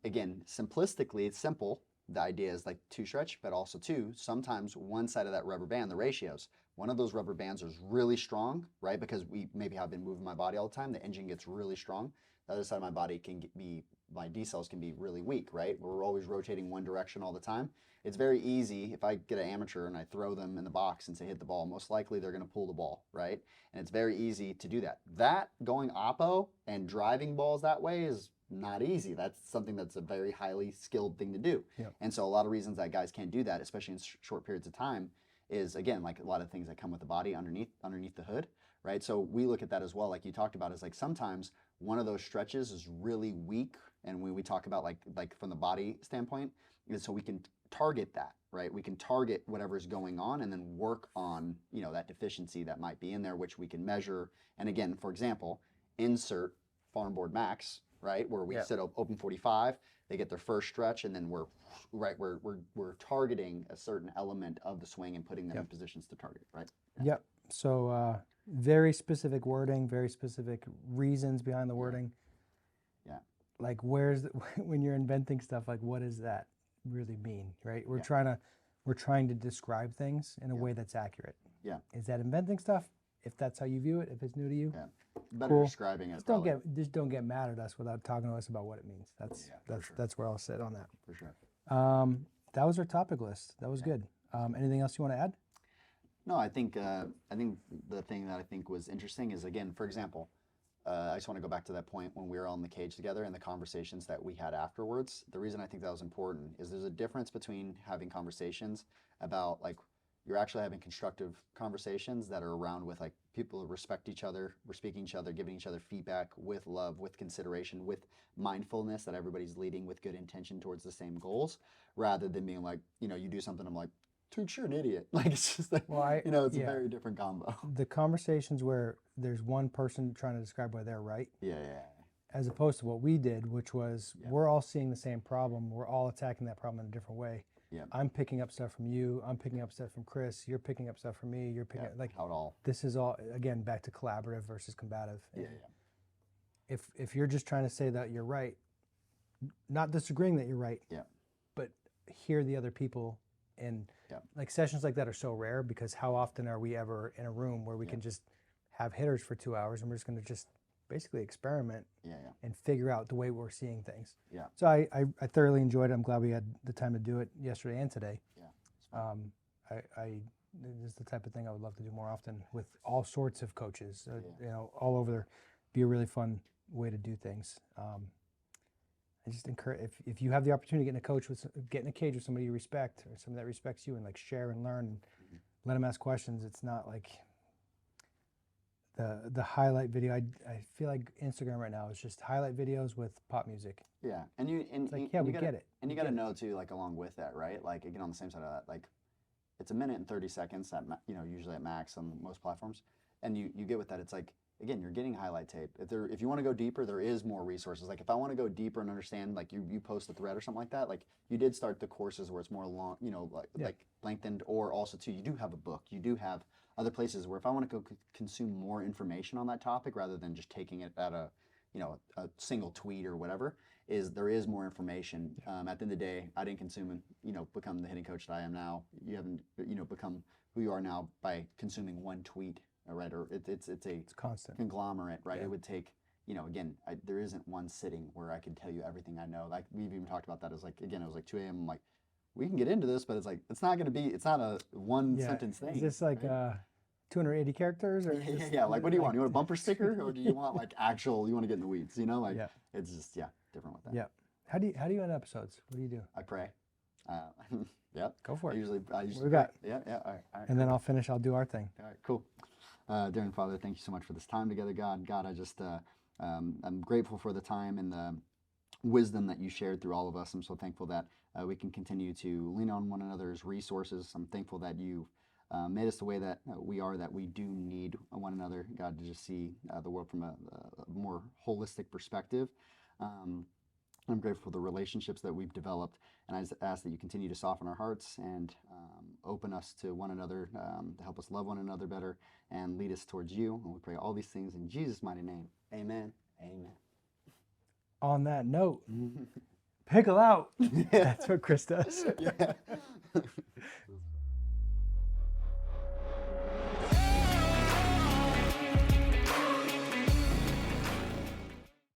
S5: again, simplistically, it's simple. The idea is like two stretch, but also two. Sometimes one side of that rubber band, the ratios, one of those rubber bands is really strong, right? Because we maybe have been moving my body all the time. The engine gets really strong. The other side of my body can be, my D cells can be really weak, right? We're always rotating one direction all the time. It's very easy if I get an amateur and I throw them in the box and say hit the ball, most likely they're going to pull the ball, right? And it's very easy to do that. That going oppo and driving balls that way is not easy. That's something that's a very highly skilled thing to do.
S6: Yeah.
S5: And so a lot of reasons that guys can't do that, especially in short periods of time, is again, like a lot of things that come with the body underneath the hood, right? So we look at that as well, like you talked about, is like sometimes one of those stretches is really weak. And when we talk about like from the body standpoint, is so we can target that, right? We can target whatever's going on and then work on, that deficiency that might be in there, which we can measure. And again, for example, insert farm board max, right? Where we sit open 45, they get their first stretch, and then we're targeting a certain element of the swing and putting them in positions to target, right?
S6: Yep. So very specific wording, very specific reasons behind the wording.
S5: Yeah.
S6: Like when you're inventing stuff, like what does that really mean, right? We're trying to describe things in a way that's accurate.
S5: Yeah.
S6: Is that inventing stuff? If that's how you view it, if it's new to you,
S5: Better
S6: cool.
S5: describing it.
S6: Just don't get mad at us without talking to us about what it means. That's where I'll sit on that.
S5: For sure.
S6: That was our topic list. That was good. Anything else you want to add?
S5: No, I think the thing that I think was interesting is, again, for example, I just want to go back to that point when we were all in the cage together and the conversations that we had afterwards. The reason I think that was important is there's a difference between having conversations about like you're actually having constructive conversations that are around with like people who respect each other, respecting each other, giving each other feedback with love, with consideration, with mindfulness that everybody's leading with good intention towards the same goals, rather than being like, you do something, I'm like, Tewks, you're an idiot. Like, it's just like, it's a very different combo.
S6: The conversations where there's one person trying to describe why they're right.
S5: Yeah.
S6: As opposed to what we did, which was we're all seeing the same problem. We're all attacking that problem in a different way.
S5: Yeah.
S6: I'm picking up stuff from you. I'm picking up stuff from Chris. You're picking up stuff from me. You're picking up, like,
S5: how it all.
S6: This is all, again, back to collaborative versus combative.
S5: Yeah.
S6: If you're just trying to say that you're right, not disagreeing that you're right, but hear the other people. And like sessions like that are so rare, because how often are we ever in a room where we can just have hitters for 2 hours and we're just going to just basically experiment and figure out the way we're seeing things.
S5: Yeah.
S6: So I thoroughly enjoyed it. I'm glad we had the time to do it yesterday and today.
S5: Yeah.
S6: This is the type of thing I would love to do more often with all sorts of coaches, all over there. Be a really fun way to do things. I just encourage, if you have the opportunity to get in a cage with somebody you respect, or somebody that respects you, and like share and learn and let them ask questions. It's not like the highlight video. I feel like Instagram right now is just highlight videos with pop music.
S5: Yeah, and we
S6: get it.
S5: And you got to know too, like along with that, right? Like again, on the same side of that, like it's a minute and 30 seconds at usually at max on most platforms, and you get with that. It's like, again, you're getting highlight tape. If you want to go deeper, there is more resources. Like if I want to go deeper and understand, like you post a thread or something like that, like you did start the courses where it's more long, like lengthened, or also too, you do have a book. You do have other places where if I want to go consume more information on that topic rather than just taking it at a single tweet or whatever, there is more information. At the end of the day, I didn't consume and become the hitting coach that I am now. You haven't become who you are now by consuming one tweet. Right, or it's a
S6: constant
S5: conglomerate, right?
S6: Yeah.
S5: It would take, again, there isn't one sitting where I can tell you everything I know. Like we've even talked about that as like, again, it was like 2 a.m. I'm like, we can get into this, but it's like it's not a one sentence thing.
S6: Is this like 280 characters? Or
S5: Yeah,
S6: just,
S5: yeah. Like, what do you want? You want a bumper sticker, or do you want like actual? You want to get in the weeds? You know, like
S6: Yeah.
S5: it's just different with that.
S6: Yeah. How do you end episodes? What do you do?
S5: I pray. Yep.
S6: Go for
S5: I
S6: it.
S5: usually
S6: What we
S5: pray.
S6: got?
S5: Yeah, yeah. All right.
S6: And then I'll finish. I'll do our thing.
S5: All right, cool. Dear and Father, thank you so much for this time together, God. God, I just, I'm grateful for the time and the wisdom that you shared through all of us. I'm so thankful that we can continue to lean on one another's resources. I'm thankful that you've made us the way that we are, that we do need one another, God, to just see the world from a more holistic perspective. I'm grateful for the relationships that we've developed, and I just ask that you continue to soften our hearts and open us to one another, to help us love one another better and lead us towards you. And we pray all these things in Jesus' mighty name. Amen. Amen.
S6: On that note, pickle out. That's what Chris does.
S5: Yeah.